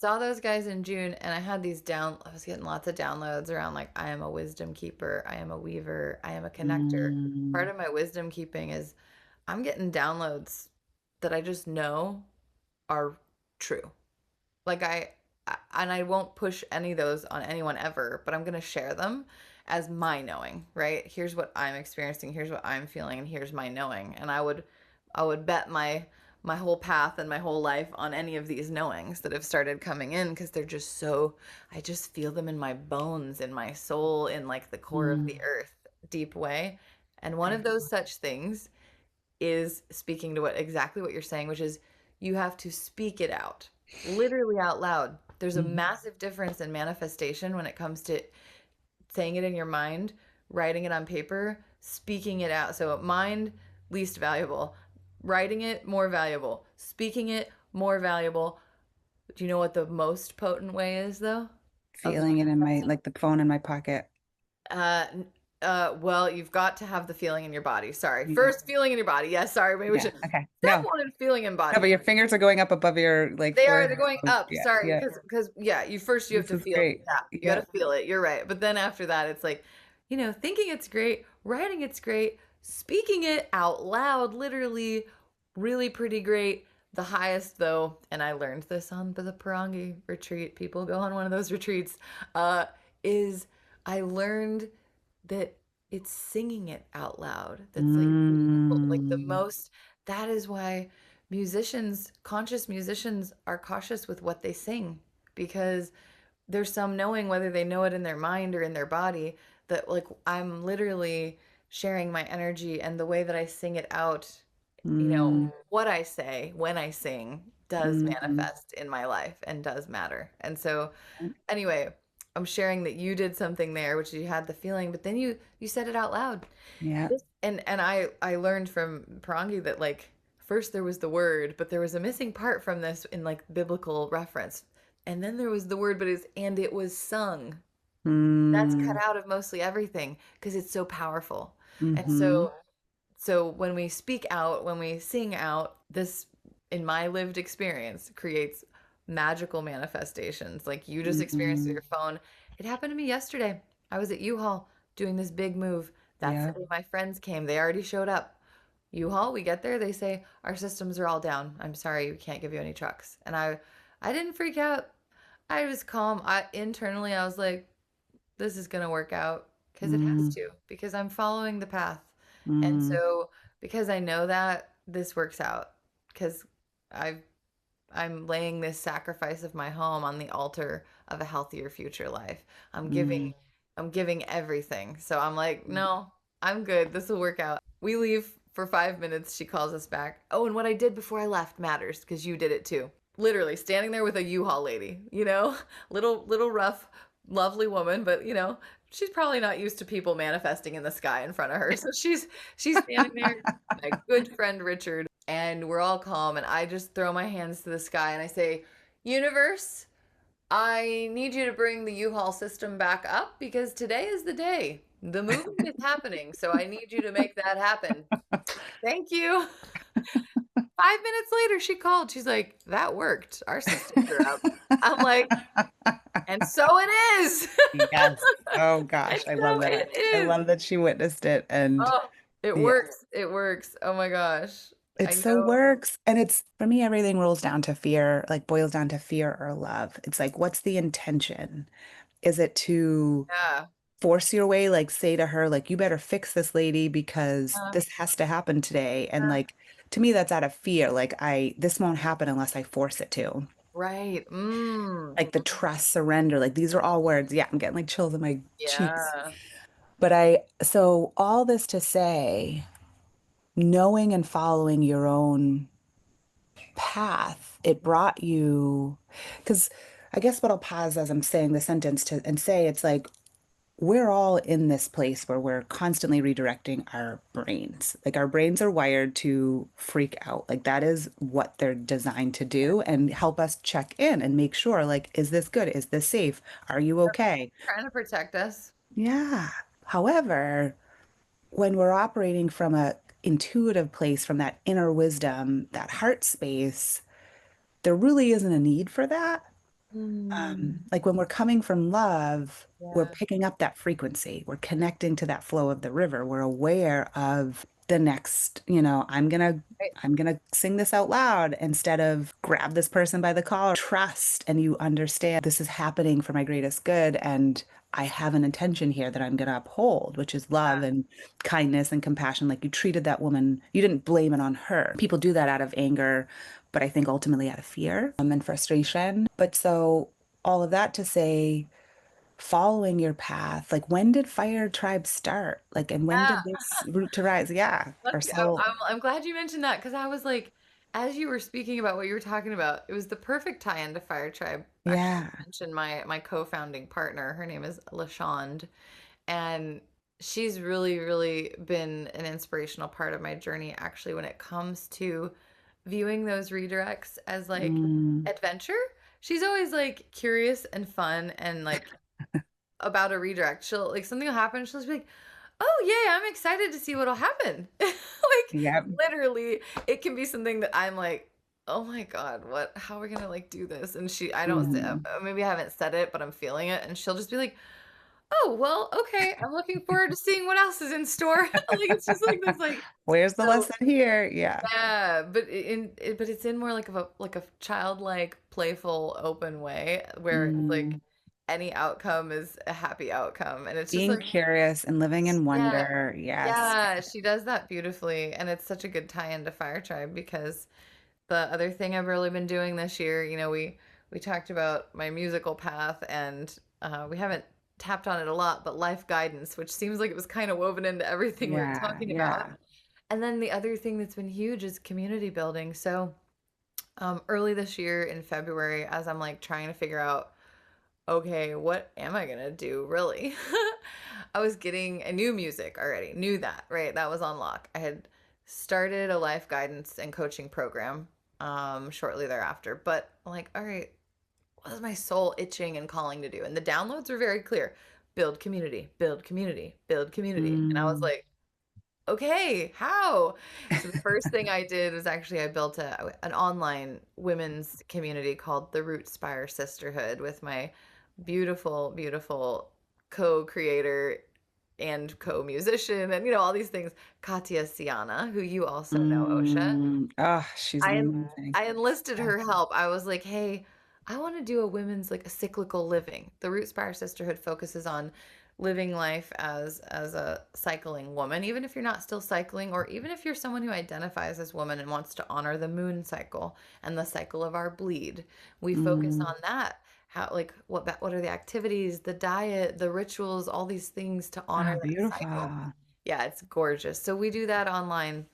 saw those guys in June and I had I was getting lots of downloads around like I am a wisdom keeper, I am a weaver, I am a connector. Part Mm, of my wisdom keeping is I'm getting downloads that I just know are true. Like and I won't push any of those on anyone ever, but I'm going to share them as my knowing, right? Here's what I'm experiencing, here's what I'm feeling, and here's my knowing. And I would bet my whole path and my whole life on any of these knowings that have started coming in because they're just so I just feel them in my bones, in my soul, in like the core of the mm, earth, deep way. And one of those beautiful. such things is speaking to what exactly what you're saying, which is you have to speak it out, literally out loud. There's a Mhm. massive difference in manifestation when it comes to saying it in your mind, writing it on paper, speaking it out. So, mind, least valuable. Writing it, more valuable. Speaking it, more valuable. Do you know what the most potent way is, though? Of Feeling it in my, like the phone in my pocket. Uh, well, you've got to have the feeling in your body. Sorry. Yeah. First, feeling in your body. Yes, sorry. Maybe we Yeah. should. Okay. Step No. one is feeling No, but embodied. your fingers are going up above your like They're forehead. going Oh, up. yeah. Sorry, Yeah. because yeah, you have This to is feel. great. Yeah, you got Yeah. to feel it. You're right. But then after that, it's like, thinking it's great, writing it's great, speaking it out loud, literally, really pretty great. The highest though, and I learned this on the Parangi retreat. People go on one of those retreats. Uh, is I learned that it's singing it out loud. That's like the Mm, most. That is why conscious musicians, are cautious with what they sing because there's some knowing whether they know it in their mind or in their body that like I'm literally sharing my energy and the way that I sing it out, mm, what I say when I sing does mm. manifest in my life and does matter. And so anyway, I'm sharing that you did something there, which you had the feeling, but then you said it out loud. Yeah. And I learned from Parangi that like first there was the word, but there was a missing part from this in like biblical reference. And then there was the word, but it was sung. That's cut Mm, out of mostly everything because it's so powerful. And mm-hmm. so So when we speak out, when we sing out, this, in my lived experience, creates magical manifestations. Like you just experienced with Mm, your phone. It happened to me yesterday. I was at U-Haul doing this big move. That's the yeah. day my friends came. They already showed up. U-Haul, we get there, they say our systems are all down. I'm sorry, we can't give you any trucks. And I didn't freak out. I was calm. I internally I was like, this is going to work out because it has Mm, to, because I'm following the path. And mm, so because I know that this works out, because I've I'm laying this sacrifice of my home on the altar of a healthier future life. I'm giving mm, I'm giving everything. So I'm like, no, I'm good. This will work out. We leave for 5 minutes. She calls us back. Oh, and what I did before I left matters because you did it too. Literally standing there with a U-Haul lady, little rough, lovely woman, but she's probably not used to people manifesting in the sky in front of her. So she's standing there, my good friend Richard, and we're all calm, and I just throw my hands to the sky and I say, "Universe, I need you to bring the U-Haul system back up because today is the day. The movement is happening, so I need you to make that happen. Thank you." 5 minutes later, she called. She's like, "That worked. Our systems are up." I'm like, "And so it is." yes. Oh And gosh, I love so that. it I is. love that she witnessed it. And Oh, it yeah, works. It works. Oh my gosh. it I so know. works. And it's for me, everything rolls down to fear, like boils down to fear or love. It's like, what's the intention? Is it to Yeah. force your way, like say to her, like, you better fix this lady because Uh, this has to happen today. And like to me, that's out of fear. Like this won't happen unless I force it to. right. Mm. Like the trust, surrender, like these are all words. Yeah, I'm getting like chills in my cheeks. Yeah. But so all this to say, knowing and following your own path, it brought you, because I guess what I'll pause as I'm saying the sentence to and say it's like we're all in this place where we're constantly redirecting our brains. Like our brains are wired to freak out. Like that is what they're designed to do and help us check in and make sure, like, is this good? Is this safe? Are you okay? Trying to protect us. Yeah. However, when we're operating from a intuitive place, from that inner wisdom, that heart space, there really isn't a need for that. Mm. Like when we're coming from love, we're Yeah. picking up that frequency. We're connecting to that flow of the river. We're aware of the next, Right. I'm gonna sing this out loud instead of grab this person by the collar. Trust and you understand this is happening for my greatest good and I have an intention here that I'm gonna uphold, which is love and kindness and compassion. Like you treated that woman, you didn't blame it on her. People do that out of anger, but I think ultimately out of fear and frustration. But so all of that to say, following your path, like when did Fire Tribe start? Like, and when did Yeah. this root to rise? Yeah, Let's our go. soul. I'm glad you mentioned that because I was like, as you were speaking about what you were talking about, it was the perfect tie-in to Fire Tribe. Actually, Yeah. you mentioned my co-founding partner. Her name is LaShonde, and she's really been an inspirational part of my journey. Actually, when it comes to viewing those redirects as like Mm, adventure, she's always like curious and fun and like about a redirect. She'll like something will happen. She'll just be like, "Oh yeah, I'm excited to see what'll happen." Like yep. literally, it can be something that I'm like, "Oh my God, what? How are we gonna like do this?" And I don't say, Mm. maybe I haven't said it, but I'm feeling it, and she'll just be like, "Oh well, okay. I'm looking forward to seeing what else is in store." Like it's just like this, like Where's the so. lesson here? Yeah. Yeah, but but it's in more like a childlike, playful, open way where it's like Mm. any outcome is a happy outcome, and it's just Being like curious and living in yeah, wonder. Yes. yeah, she does that beautifully, and it's such a good tie into Fire Tribe because the other thing I've really been doing this year, we talked about my musical path, and we haven't tapped on it a lot, but life guidance, which seems like it was kind of woven into everything we were Yeah. talking about. Yeah. And then the other thing that's been huge is community building. So, early this year in February, as I'm like trying to figure out, okay, what am I gonna do really? I was getting a new music already, knew that, right? That was on lock. I had started a life guidance and coaching program shortly thereafter, but I'm like, all right, what is my soul itching and calling to do? And the downloads were very clear: build community, build community, build community. And I was Mm. like, okay, how? So the first thing I did was actually I built an online women's community called the Spire Sisterhood with my beautiful, beautiful co-creator and co-musician and all these things, Katya Siana, who you also know, Osha. Oh, she's I amazing. I enlisted Yeah. her help. I was like, "Hey, I want to do a women's like a cyclical living." The Root Spire Sisterhood focuses on living life as a cycling woman, even if you're not still cycling, or even if you're someone who identifies as woman and wants to honor the moon cycle and the cycle of our bleed. We focus Mm. on that. How like what are the activities, the diet, the rituals, all these things to honor Oh, that cycle. beautiful. Yeah, it's gorgeous. So we do that online.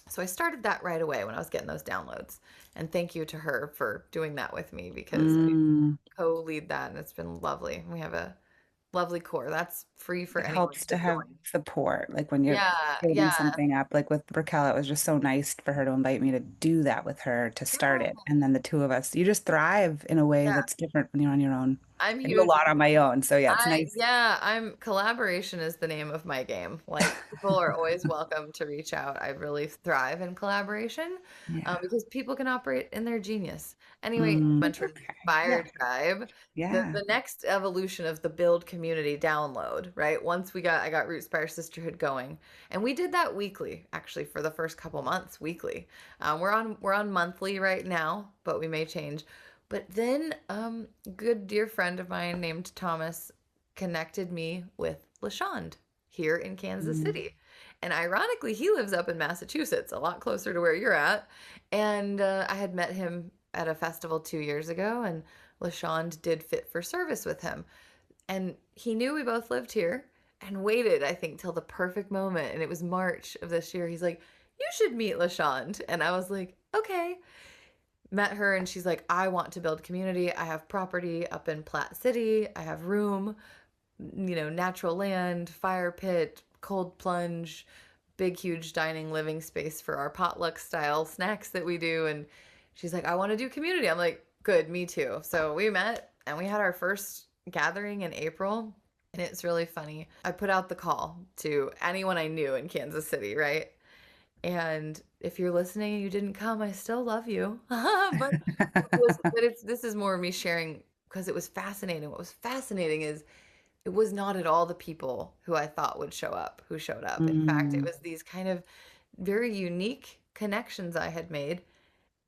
So I started that right away when I was getting those downloads. And thank you to her for doing that with me because we Mm. co-lead that and it's been lovely. We have a lovely core. That's free for It anyone helps to to have join. support. Like when you're Yeah, building yeah, something up, like with Raquel, it was just so nice for her to invite me to do that with her to start it. yeah, And then the two of us, you just thrive in a way yeah. that's different when you're on your own. I'm I do a huge. lot on my own. So yeah, it's I nice. yeah, I'm collaboration is the name of my game. Like people are always welcome to reach out. I really thrive in collaboration Yeah. because people can operate in their genius. Anyway, you Mm, mentioned okay. Fire Yeah. Tribe. The Yeah. the next evolution of the build community download, right? Once I got Root Spire Sisterhood going, and we did that weekly actually for the first couple months weekly. We're on monthly right now, but we may change. But then, good dear friend of mine named Thomas connected me with LaShond here in Kansas Mm, City. And ironically, he lives up in Massachusetts, a lot closer to where you're at. And I had met him at a festival 2 years ago, and LaShond did Fit for Service with him. And he knew we both lived here and waited, I think, till the perfect moment. And it was March of this year. He's like, "You should meet LaShond." And I was like, "Okay." Met her and she's like, "I want to build community. I have property up in Platte City. I have room, natural land, fire pit, cold plunge, big, huge dining living space for our potluck style snacks that we do." And she's like, "I want to do community." I'm like, "Good, me too." So we met and we had our first gathering in April. And it's really funny. I put out the call to anyone I knew in Kansas City, right? And if you're listening and you didn't come, I still love you. This is more me sharing because it was fascinating. What was fascinating is it was not at all the people who I thought would show up who showed up. In fact, it mm, was these kind of very unique connections I had made.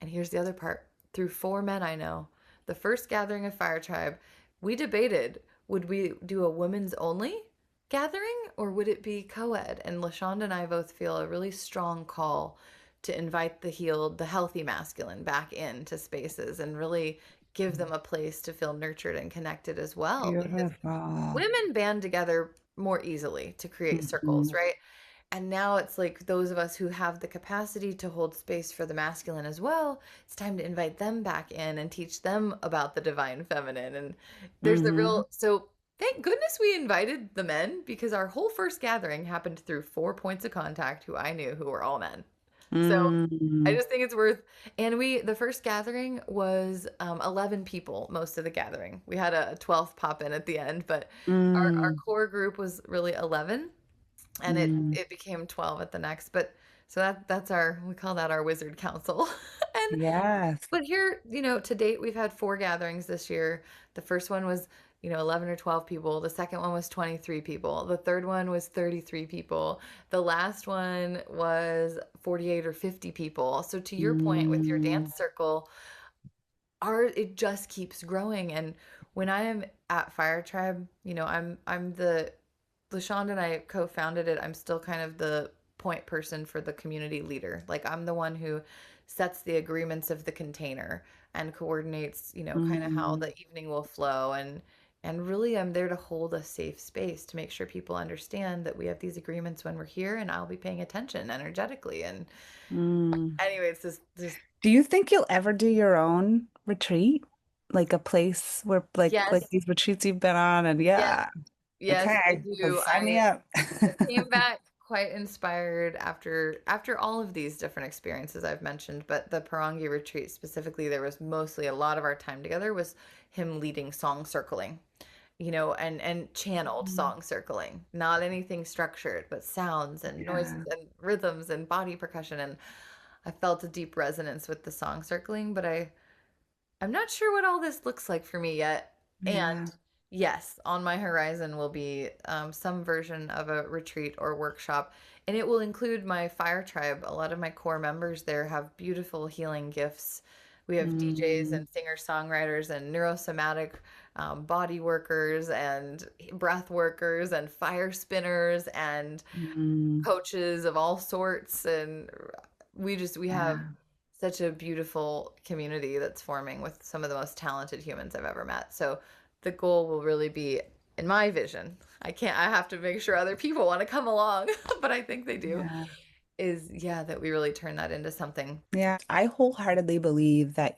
And here's the other part through four men I know. The first gathering of Fire Tribe, we debated would we do a women's only gathering or would it be co ed? And LaShonda and I both feel a really strong call to invite the healed, the healthy masculine back into spaces and really give them a place to feel nurtured and connected as well. Because beautiful. women band together more easily to create circles, Mhm. right? And now it's like those of us who have the capacity to hold space for the masculine as well, it's time to invite them back in and teach them about the divine feminine. And there's the Mhm. real, so thank goodness we invited the men because our whole first gathering happened through 4 points of contact who I knew who were all men. So I Mm, just think it's worth, and the first gathering was 11 people, most of the gathering. We had a 12th pop in at the end, but our mm, core group was really 11 and it mm. it became 12 at the next. But so that's our, we call that our wizard council. And Yes. but here, to date we've had four gatherings this year. The first one was 11 or 12 people. The second one was 23 people. The third one was 33 people. The last one was 48 or 50 people. So to your point with your Mm, dance circle, our it just keeps growing. And when I am at Fire Tribe, I'm the LaShonda and I co-founded it. I'm still kind of the point person for the community leader. Like I'm the one who sets the agreements of the container and coordinates, kind of how mm, the evening will flow. And really I'm there to hold a safe space to make sure people understand that we have these agreements when we're here and I'll be paying attention energetically. And mm. anyway, it's this Do you think you'll ever do your own retreat? Like a place where like yes, these retreats you've been on and yes, yeah. yes, I Okay. do. Sign me up. I came back quite inspired after all of these different experiences I've mentioned, but the Parangi retreat specifically, there was mostly a lot of our time together was him leading song circling. and channeled Mm. song circling, not anything structured, but sounds and noises Yeah. and rhythms and body percussion. And I felt a deep resonance with the song circling, but I'm not sure what all this looks like for me yet. Yeah. And yes, on my horizon will be some version of a retreat or workshop, and it will include my fire tribe. A lot of my core members there have beautiful healing gifts. We have DJs Mm. and singer-songwriters and neurosomatic body workers and breath workers and fire spinners and Mm. coaches of all sorts. And we have Yeah. such a beautiful community that's forming with some of the most talented humans I've ever met. So the goal will really be, in my vision, I have to make sure other people want to come along, but I think they do, Yeah. is yeah, that we really turn that into something. Yeah. I wholeheartedly believe that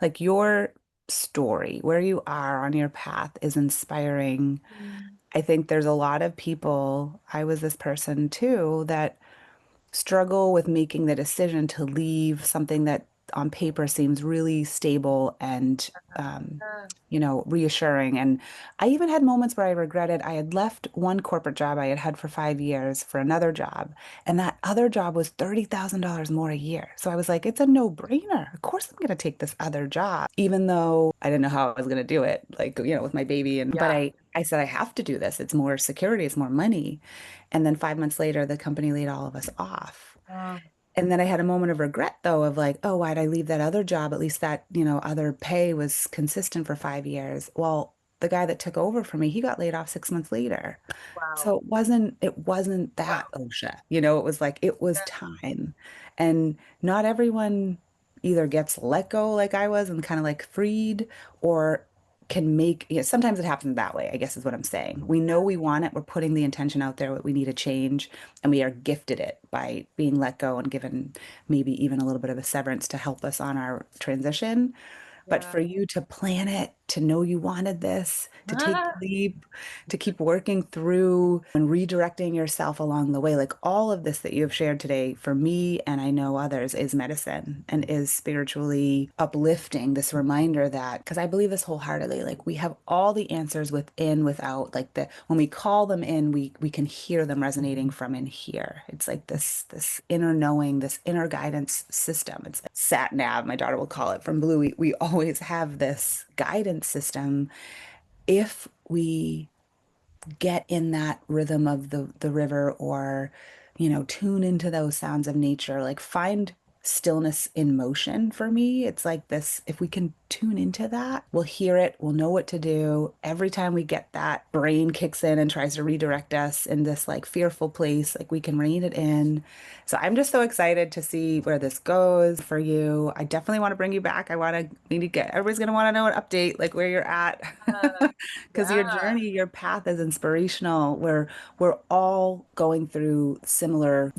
like your story, where you are on your path is inspiring. Mm. I think there's a lot of people, I was this person too, that struggle with making the decision to leave something that on paper seems really stable and Yeah. reassuring. And I even had moments where I regretted I had left one corporate job I had had for 5 years for another job, and that other job was $30,000 more a year. So I was like, it's a no-brainer. Of course I'm going to take this other job, even though I didn't know how I was going to do it, like, with my baby. But Yeah. I said, I have to do this. It's more security, it's more money. And then 5 months later, the company laid all of us off. Uh, And then I had a moment of regret, though, of like, oh, why'd I leave that other job? At least that, other pay was consistent for 5 years. Well, the guy that took over for me, he got laid off 6 months later. wow. So it wasn't Wow. that OSHA, it was like it was Yeah. time. And not everyone either gets let go like I was and kind of like freed or can make, sometimes it happens that way, I guess is what I'm saying. We know we want it, we're putting the intention out there that we need a change, and we are gifted it by being let go and given maybe even a little bit of a severance to help us on our transition. But Yeah. for you to plan it, to know you wanted this, to take the leap, to keep working through and redirecting yourself along the way, like all of this that you have shared today, for me and I know others, is medicine and is spiritually uplifting. This reminder that, because I believe this wholeheartedly, like we have all the answers within, without, like when we call them in, we can hear them resonating from in here. It's like this inner knowing, this inner guidance system. It's sat nav, my daughter will call it from Blue. We always have this guidance system if we get in that rhythm of the river, or tune into those sounds of nature, like find stillness in motion. For me, it's like this: if we can tune into that, we'll hear it, we'll know what to do. Every time we get that brain kicks in and tries to redirect us in this like fearful place, like we can rein it in. So I'm just so excited to see where this goes for you. I definitely want to bring you back. I want to need to get everybody's going to want to know an update, like where you're at. Because your Yeah. journey, your path is inspirational. We're all going through similar,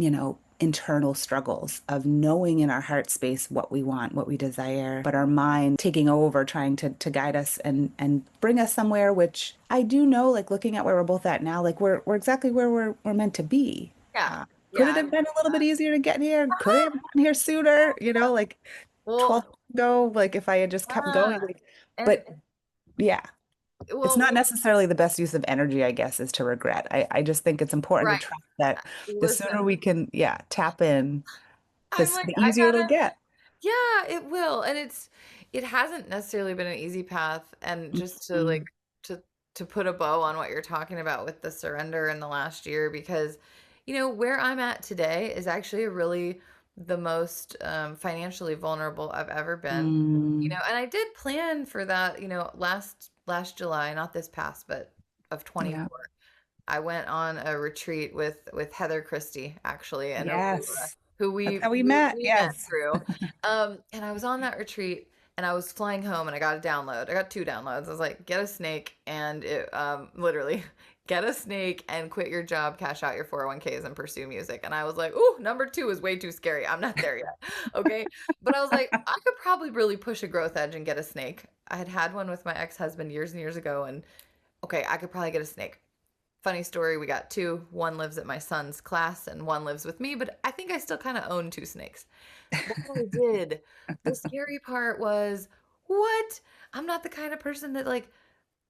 internal struggles of knowing in our heart space what we want, what we desire, but our mind taking over, trying to guide us and bring us somewhere, which I do know, like looking at where we're both at now, like we're exactly where we're meant to be. Yeah. Could Yeah. it I have mean, been a little bit easier to get here? Could I have gotten here sooner? Like 12 well, months ago, like if I had just kept going, like, and but yeah. It's not well, necessarily the best use of energy, I guess, is to regret. I just think it's important to right. trust that the sooner Listen, we can, yeah, tap in, I'm like, the I easier it'll gotta, get. yeah, it will. And it hasn't necessarily been an easy path. And just to like, Mhm. to, to put a bow on what you're talking about with the surrender in the last year, because, where I'm at today is actually the most financially vulnerable I've ever been. Mm, And I did plan for that, last July, not this past, but of yeah. 24. I went on a retreat with Heather Christie, actually, and Arula, Yes. who That's we how we we, met. we met Yes. through. And I was on that retreat, and I was flying home, and I got a download. I got two downloads. I was like, get a snake, and it literally get a snake and quit your job, cash out your 401ks, and pursue music. And I was like, ooh, number two is way too scary. I'm not there yet. Okay. But I was like, I could probably really push a growth edge and get a snake. I had had one with my ex-husband years and years ago, and okay, I could probably get a snake. Funny story, we got two. One lives at my son's class and one lives with me, but I think I still kind of own two snakes. That I did. The scary part was, what? I'm not the kind of person that like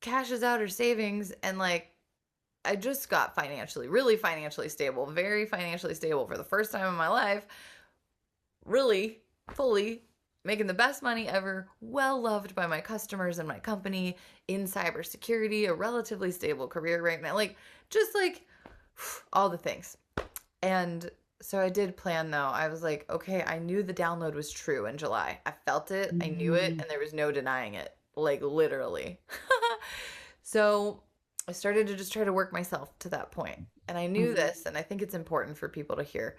cashes out her savings, and like I just got financially, really financially stable, very financially stable for the first time in my life, really fully making the best money ever, well loved by my customers and my company, in cybersecurity, a relatively stable career right now, like just like all the things. And so I did plan though. I was like, okay, I knew the download was true in July. I felt it, I knew it, Mm, and there was no denying it, like literally. So I started to just try to work myself to that point. And I knew mm, this, and I think it's important for people to hear.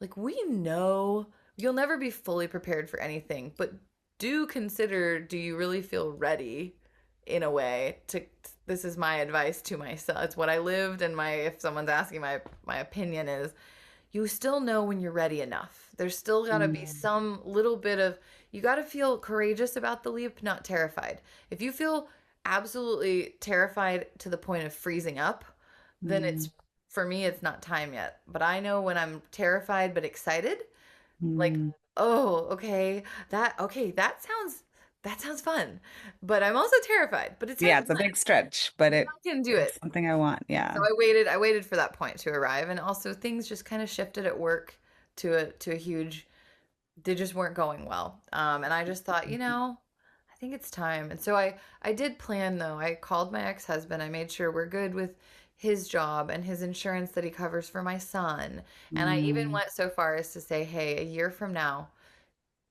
Like, we know you'll never be fully prepared for anything, but do consider, do you really feel ready in a way to, this is my advice to myself. It's what I lived, and my, if someone's asking, my opinion is, you still know when you're ready enough. There's still got to be mm, some little bit of, you got to feel courageous about the leap, not terrified. If you feel absolutely terrified to the point of freezing up, then mm, it's, for me, it's not time yet. But I know when I'm terrified but excited, like, mm. oh, okay, that sounds fun. But I'm also terrified, but it Yeah, sounds it's a fun. big stretch, but I can do it's it. something I want. So Yeah. I waited for that point to arrive, and also things just kind of shifted at work to a huge, they just weren't going well. And I just thought, I think it's time. And so I did plan though. I called my ex-husband. I made sure we're good with his job and his insurance that he covers for my son. And I even Mm, went so far as to say, hey, a year from now,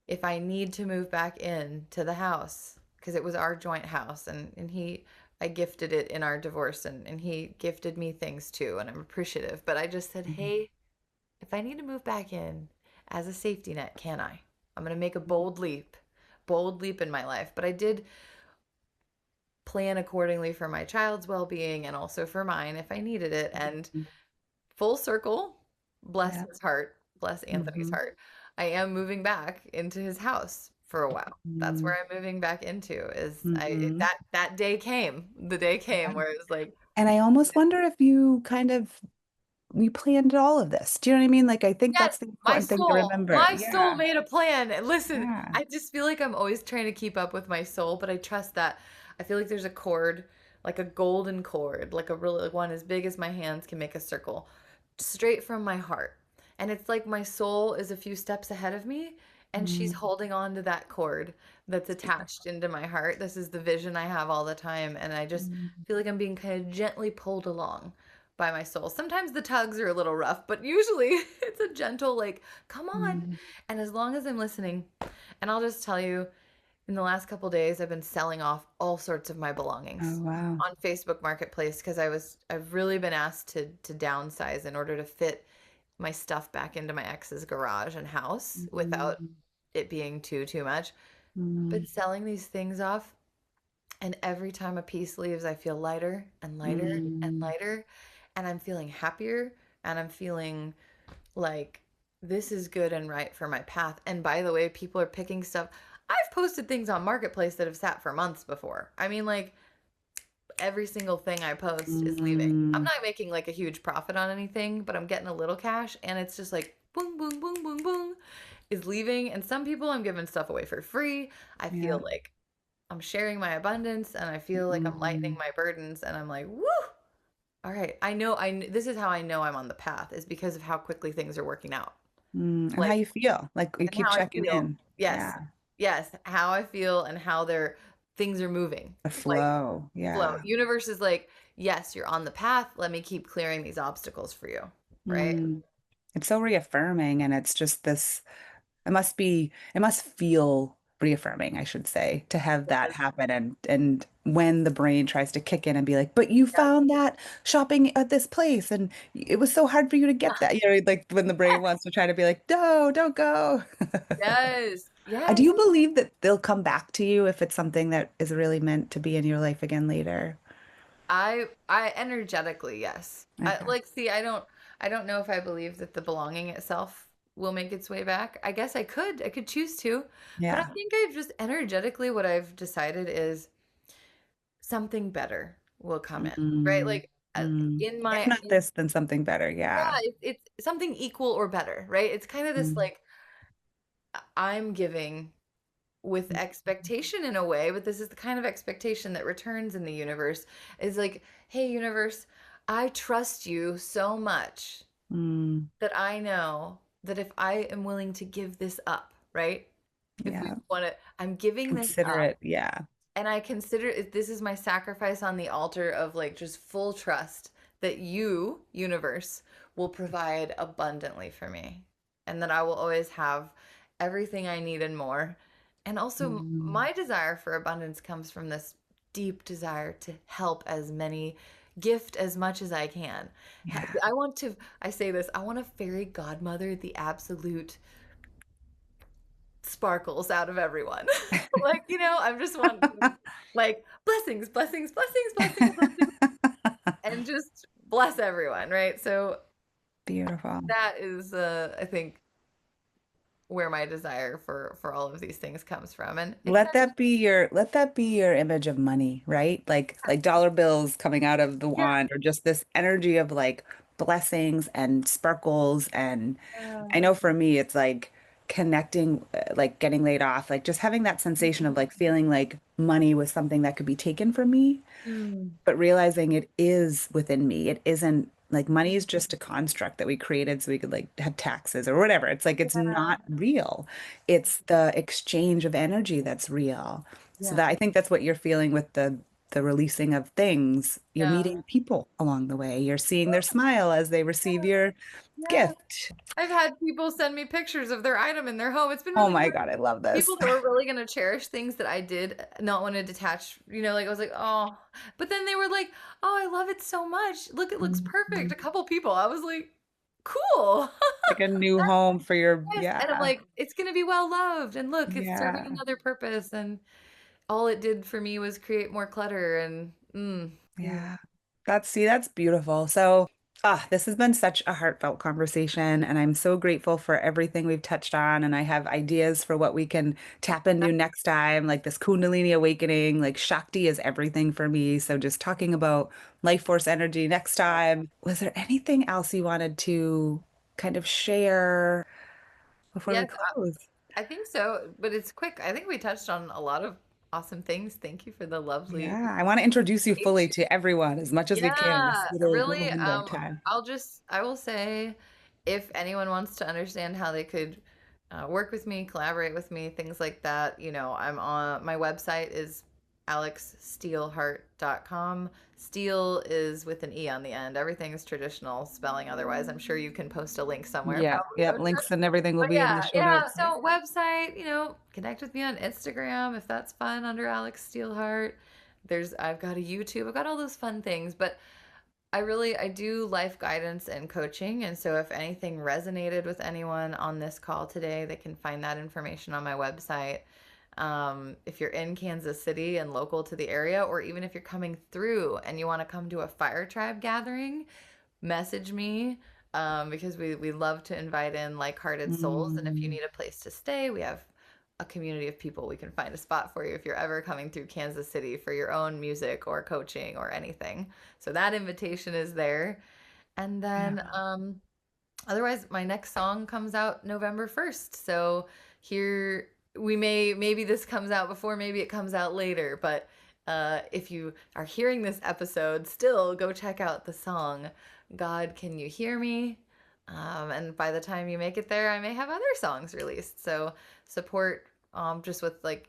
if I need to move back in to the house, because it was our joint house, and I gifted it in our divorce, and he gifted me things too, and I'm appreciative. But I just said, mhm, hey, if I need to move back in as a safety net, can I? I'm going to make a bold leap in my life. But I did plan accordingly for my child's well being and also for mine if I needed it. And mhm. full circle, bless Yeah. his heart, bless Anthony's Hmm. heart, I am moving back into his house for a while. That's where I'm moving back into, is Mm-hmm. that day came. The day came Yeah. where it was like, And I almost wonder if you planned all of this. Do you know what I mean? Like, I think yes, that's the important thing to remember. my soul Yeah. made a plan. And listen, Yeah. I just feel like I'm always trying to keep up with my soul, but I trust that. I feel like there's a cord, like a golden cord, like a really, like one as big as my hands can make a circle, straight from my heart. And it's like my soul is a few steps ahead of me, and she's Mm, holding on to that cord that's attached into my heart. This is the vision I have all the time, and I just mm, feel like I'm being kind of gently pulled along by my soul. Sometimes the tugs are a little rough, but usually it's a gentle, like, come on. mm. And as long as I'm listening, and I'll just tell you, in the last couple days, I've been selling off all sorts of my Oh, belongings wow. on Facebook Marketplace because I've really been asked to downsize in order to fit my stuff back into my ex's garage and house without Mm, it being too much. mm, Been selling these things off, and every time a piece leaves, I feel lighter and lighter and mm. lighter, and I'm feeling happier, and I'm feeling like this is good and right for my path. And by the way, people are picking stuff. I've posted things on Marketplace that have sat for months before. I mean, like every single thing I post is leaving. I'm Mm. not making like a huge profit on anything, but I'm getting a little cash, and it's just like boom, boom, boom, boom, boom is leaving. And some people I'm giving stuff away for free. I feel Yeah. like I'm sharing my abundance, and I feel like I'm lightening Mm, my burdens, and I'm like, woo! All right, this is how I know I'm on the path, is because of how quickly things are working out. And how Like, you feel. Like, you and keep how I checking feel. in. Yes. Yeah. Yes, how I feel and how things are moving. The Like flow. flow. Yeah. Universe is like, yes, you're on the path. Let me keep clearing these obstacles for you. Right? Mm. It's so reaffirming, and it's just this. It must feel reaffirming, I should say, to have that Yes. happen. And when the brain tries to kick in and be like, but you Yes. found that shopping at this place and it was so hard for you to get that. Like when the brain wants to try to be like, no, don't go. Yes. Do Yes. you believe that they'll come back to you if it's something that is really meant to be in your life again later? I energetically, yes. Okay. Like, see, I don't know if I believe that the belonging itself will make its way back. I guess I could choose to, but I Yeah. think I've just energetically, what I've decided is something better will come in, right? Mm, Like, mm. in If my, not this, then something better. yeah, Yeah. it's something equal or better, right? It's kind of this Mm, like, I'm giving with expectation in a way, but this is the kind of expectation that returns in the universe is like, hey, universe, I trust you so much Mm, that I know that if I am willing to give this up, right? If we yeah. want to, I'm giving this Consider up it. Yeah. and I consider this is my sacrifice on the altar of like just full trust that you, universe, will provide abundantly for me and that I will always have everything I need and more. And also, Mm, my desire for abundance comes from this deep desire to help as many, gift as much as I can. yeah. I want to, I say this, I want to fairy godmother the absolute sparkles out of everyone. Like, I'm just wanting like blessings, blessings, blessings, blessings, blessings, and just bless everyone, right? So Beautiful. that is I think where my desire for all of these things comes from. And it Let can that be your image of money, right? Like dollar bills coming out of the yeah. wand or just this energy of like blessings and sparkles. And I know for me it's like connecting, like getting laid off, like just having that sensation of like feeling like money was something that could be taken from me, Mm. but realizing it is within me. It isn't like money is just a construct that we created so we could like have taxes or whatever. It's like it's Yeah. not real. It's the exchange of energy that's real. So Yeah. that I think that's what you're feeling with the releasing of things. You're Yeah. meeting people along the way. You're seeing their smile as they receive your Yeah. gift. I've had people send me pictures of their item in their home. It's been Oh really my weird. God, I love this. People that were really going to cherish things that I did not want to detach, like I was like, oh, but then they were like, oh, I love it so much. Look, it looks perfect. Mhm. A couple people. I was like, cool. Like a new home for your, Yes. And I'm yeah, like, it's going to be well loved. And look, it's serving yeah. another purpose. And all it did for me was create more clutter. And Yeah. That's beautiful. So, this has been such a heartfelt conversation, and I'm so grateful for everything we've touched on. And I have ideas for what we can tap into next time, like this Kundalini awakening, like Shakti is everything for me. So, just talking about life force energy next time. Was there anything else you wanted to kind of share before we yes, close? I think so. But it's quick. I think we touched on a lot of awesome things. Thank you for the lovely Yeah, I want to introduce you fully invitation. to everyone as much as we can in this Yeah, little really. window of time. I will say, if anyone wants to understand how they could work with me, collaborate with me, things like that, I'm on my website is alexsteelehart.com. Steele is with an E on the end. Everything is traditional spelling. Otherwise, I'm sure you can post a link somewhere, Yeah, probably. yeah, links and everything will But be in the yeah, show yeah. notes. So website, connect with me on Instagram if that's fun under Alex Steelehart. I've got a YouTube. I've got all those fun things, but I do life guidance and coaching. And so if anything resonated with anyone on this call today, they can find that information on my website. If you're in Kansas City and local to the area, or even if you're coming through and you want to come to a fire tribe gathering, message me because we love to invite in like-hearted souls. And if you Mm, need a place to stay, we have a community of people. We can find a spot for you if you're ever coming through Kansas City for your own music or coaching or anything. So that invitation is there. And then yeah. otherwise my next song comes out November 1st. So here maybe this comes out before, maybe it comes out later, but if you are hearing this episode, still go check out the song God Can You Hear Me? And by the time you make it there, I may have other songs released. So support just with like,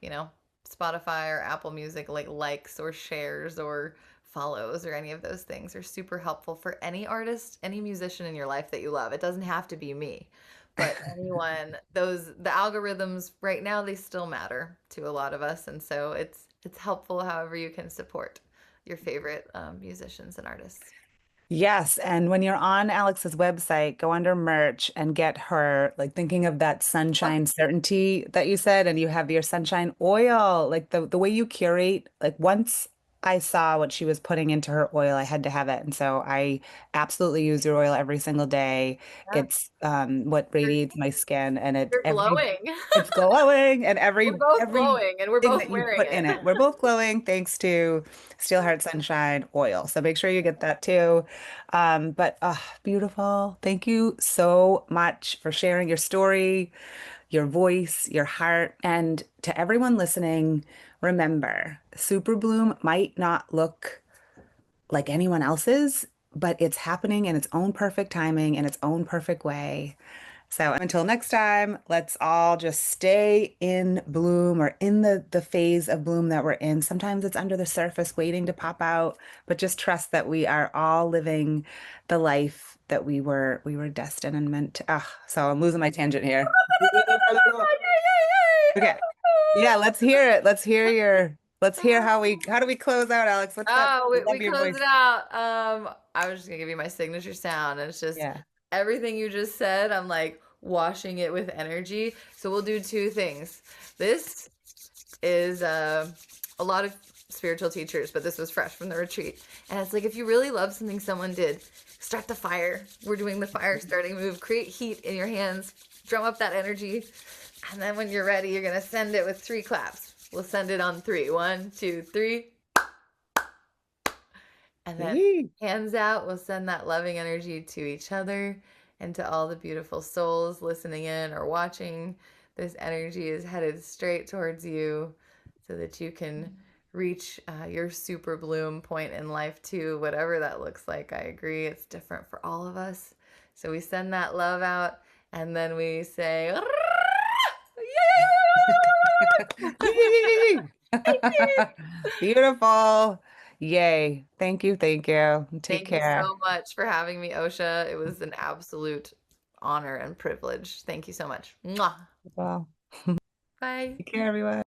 Spotify or Apple Music, like likes or shares or follows or any of those things are super helpful for any artist, any musician in your life that you love. It doesn't have to be me, but anyone, the algorithms right now, they still matter to a lot of us. And so it's helpful however you can support your favorite musicians and artists. Yes, and when you're on Alex's website, go under merch and get her, like thinking of that Oh, sunshine certainty that you said, and you have your sunshine oil, like the way you curate. Like once I saw what she was putting into her oil, I had to have it. And so I absolutely use your oil every single day. yeah. It's what You're, radiates my skin, and you're glowing. it's glowing, and We're both every glowing and we're thing both that you wearing put it. in it. We're both glowing thanks to Steel Heart Sunshine oil. So make sure you get that too. But beautiful. Thank you so much for sharing your story, your voice, your heart. And to everyone listening, remember, Superbloom might not look like anyone else's, but it's happening in its own perfect timing, in its own perfect way. So until next time, let's all just stay in bloom or in the phase of bloom that we're in. Sometimes it's under the surface waiting to pop out, but just trust that we are all living the life that we were destined and meant to. Ah, so I'm losing my tangent here. Okay. Yeah, let's hear it. Let's hear how do we close out, Alex? What's that? Oh, I we love your close voice. it out. I was just gonna give you my signature sound, and it's just Yeah. everything you just said. I'm like washing it with energy. So we'll do two things. This is a lot of spiritual teachers, but this was fresh from the retreat. And it's like if you really love something someone did, start the fire. We're doing the fire starting move. Create heat in your hands. Drum up that energy. And then when you're ready, you're gonna send it with 3 claps. We'll send it on 3. 1, 2, 3. And then Yee. hands out, we'll send that loving energy to each other and to all the beautiful souls listening in or watching. This energy is headed straight towards you so that you can reach your super bloom point in life too, whatever that looks like. I agree, it's different for all of us. So we send that love out and then we say, Yee. Beautiful. Yay. Thank you. Thank you. Take Thank you care. so much for having me, Osha. It was an absolute honor and privilege. Thank you so much. Mwah. Well, Bye. take care, everyone.